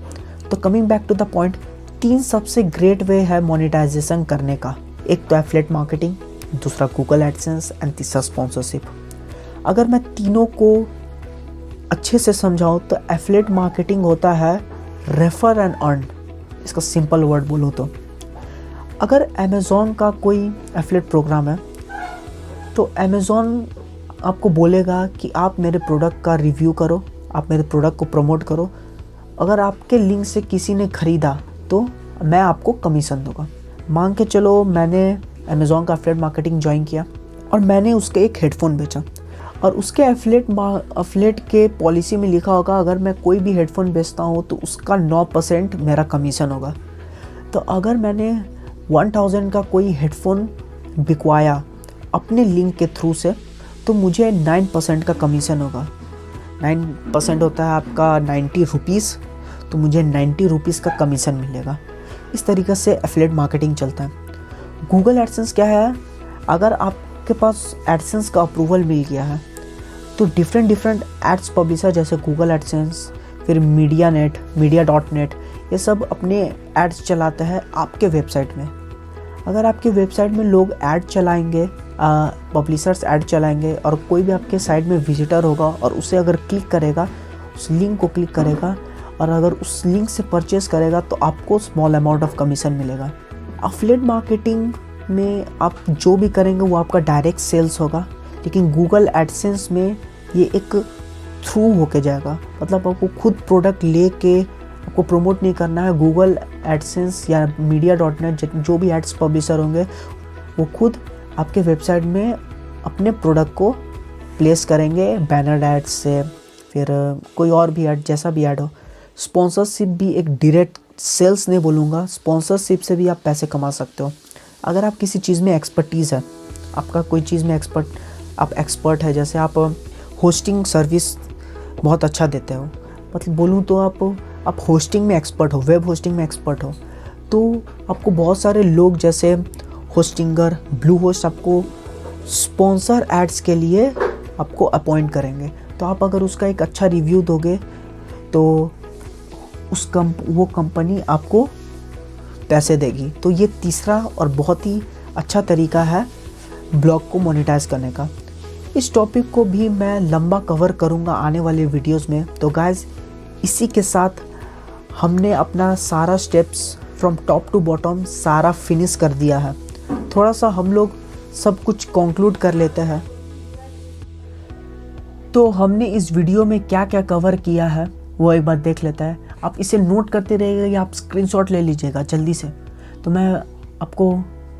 A: तो coming back to the point, 3 सबसे ग्रेट वे है मोनेटाइजेशन करने का। एक तो एफिलिएट मार्केटिंग, दूसरा गूगल एडसेंस एंड तीसरा स्पॉन्सरशिप। अगर मैं तीनों को अच्छे से समझाऊँ तो एफिलिएट मार्केटिंग होता है रेफर एंड अर्न। इसका सिंपल वर्ड बोलूँ तो अगर अमेज़ॉन का कोई एफिलिएट प्रोग्राम है तो अमेज़ॉन आपको बोलेगा कि आप मेरे प्रोडक्ट का रिव्यू करो, आप मेरे प्रोडक्ट को प्रमोट करो। अगर आपके लिंक से किसी ने ख़रीदा तो मैं आपको कमीशन दूंगा। मान के चलो मैंने अमेज़ॉन का एफिलिएट मार्केटिंग ज्वाइन किया और मैंने उसके एक हेडफोन बेचा, और उसके एफिलिएट के पॉलिसी में लिखा होगा अगर मैं कोई भी हेडफोन बेचता हूँ तो उसका 9% मेरा कमीशन होगा। तो अगर मैंने 1000 का कोई हेडफोन बिकवाया अपने लिंक के थ्रू से तो मुझे 9% का कमीशन होगा। 9% होता है आपका 90 रुपीज़, तो मुझे 90 रुपीज़ का कमीशन मिलेगा। इस तरीके से एफिलिएट मार्केटिंग चलता है। गूगल एडसेंस क्या है, अगर आपके पास एडसेंस का अप्रूवल मिल गया है तो डिफरेंट एड्स पब्लिशर जैसे गूगल एडसेंस, फिर मीडिया.नेट, ये सब अपने एड्स चलाते हैं आपके वेबसाइट में। अगर आपके वेबसाइट में लोग ऐड चलाएंगे, पब्लिशर्स ऐड चलाएंगे, और कोई भी आपके साइट में विजिटर होगा और उसे अगर क्लिक करेगा, उस लिंक को क्लिक करेगा और अगर उस लिंक से परचेस करेगा तो आपको स्मॉल अमाउंट ऑफ कमीशन मिलेगा। एफिलिएट मार्केटिंग में आप जो भी करेंगे वो आपका डायरेक्ट सेल्स होगा, लेकिन गूगल एडसेंस में ये एक थ्रू होके जाएगा। मतलब आपको खुद प्रोडक्ट लेके आपको प्रमोट नहीं करना है। गूगल एडसेंस या media.net जो भी एड्स पब्लिशर होंगे वो खुद आपके वेबसाइट में अपने प्रोडक्ट को प्लेस करेंगे बैनर एड्स से, फिर कोई और भी ऐड, जैसा भी ऐड हो। स्पॉन्सरशिप भी एक डायरेक्ट सेल्स नहीं बोलूँगा, स्पॉन्सरशिप से भी आप पैसे कमा सकते हो। अगर आप किसी चीज़ में एक्सपर्टीज़ है, आपका कोई चीज़ में आप एक्सपर्ट है, जैसे आप होस्टिंग सर्विस बहुत अच्छा देते हो, मतलब बोलूँ तो आप होस्टिंग में एक्सपर्ट हो, वेब होस्टिंग में एक्सपर्ट हो, तो आपको बहुत सारे लोग जैसे होस्टिंगर, ब्लू होस्ट आपको स्पॉन्सर एड्स के लिए आपको अपॉइंट करेंगे। तो आप अगर उसका एक अच्छा रिव्यू दोगे तो वो कंपनी आपको पैसे देगी। तो ये तीसरा और बहुत ही अच्छा तरीका है ब्लॉग को मोनेटाइज करने का। इस टॉपिक को भी मैं लंबा कवर करूँगा आने वाले वीडियोस में। तो गाइज, इसी के साथ हमने अपना सारा steps from top to bottom सारा फिनिश कर दिया है। थोड़ा सा हम लोग सब कुछ कंक्लूड कर लेते हैं। तो हमने इस वीडियो में क्या क्या कवर किया है वो एक बार देख लेता है। आप इसे नोट करते रहिएगा या आप स्क्रीनशॉट ले लीजिएगा जल्दी से। तो मैं आपको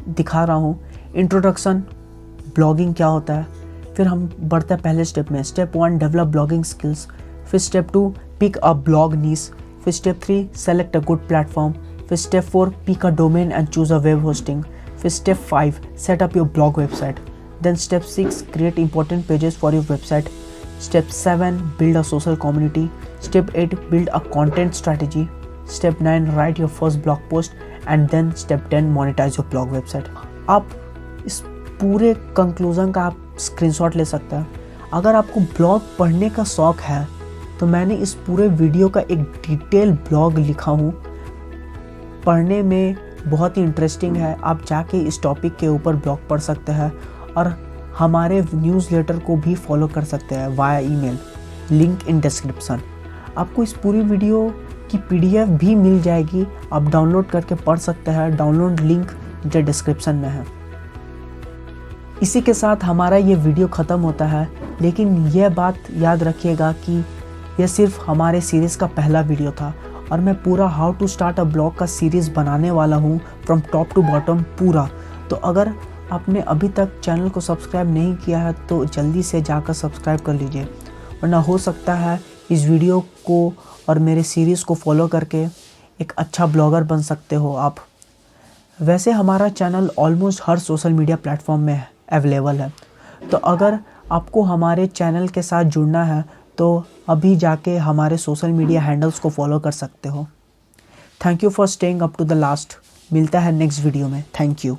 A: दिखा रहा हूँ इंट्रोडक्शन, ब्लॉगिंग क्या होता है, फिर हम बढ़ते हैं पहले स्टेप में। स्टेप 1 डेवलप ब्लॉगिंग स्किल्स, फिर step 2 pick a blog niche, फिर step 3 select a good platform, फिर step 4 pick a domain and choose a web hosting, फिर step 5 set up your blog website, then step 6 create important pages for your website, step 7 build a social community, step 8 build a content strategy, step 9 write your first blog post, and then step 10 monetize your blog website। आप इस पूरे कंक्लूजन का आप स्क्रीनशॉट ले सकते हैं। अगर आपको ब्लॉग पढ़ने का शौक़ है तो मैंने इस पूरे वीडियो का एक डिटेल ब्लॉग लिखा हूँ, पढ़ने में बहुत ही इंटरेस्टिंग है। आप जाके इस टॉपिक के ऊपर ब्लॉग पढ़ सकते हैं और हमारे न्यूज़लेटर को भी फॉलो कर सकते हैं via email, link in description. आपको इस पूरी वीडियो की PDF भी मिल जाएगी, आप डाउनलोड करके पढ़ सकते हैं। डाउनलोड लिंक जो डिस्क्रिप्शन में है। इसी के साथ हमारा ये वीडियो ख़त्म होता है, लेकिन यह बात याद रखिएगा कि यह सिर्फ हमारे सीरीज़ का पहला वीडियो था और मैं पूरा how to start a blog का सीरीज़ बनाने वाला हूँ फ्रॉम टॉप टू बॉटम पूरा। तो अगर आपने अभी तक चैनल को सब्सक्राइब नहीं किया है तो जल्दी से जाकर सब्सक्राइब कर लीजिए, वरना हो सकता है इस वीडियो को और मेरे सीरीज़ को फॉलो करके एक अच्छा ब्लॉगर बन सकते हो आप। वैसे हमारा चैनल ऑलमोस्ट हर सोशल मीडिया प्लेटफॉर्म में अवेलेबल है, तो अगर आपको हमारे चैनल के साथ जुड़ना है तो अभी जाके हमारे सोशल मीडिया हैंडल्स को फॉलो कर सकते हो। Thank you for staying up to the last. मिलता है नेक्स्ट वीडियो में। Thank you.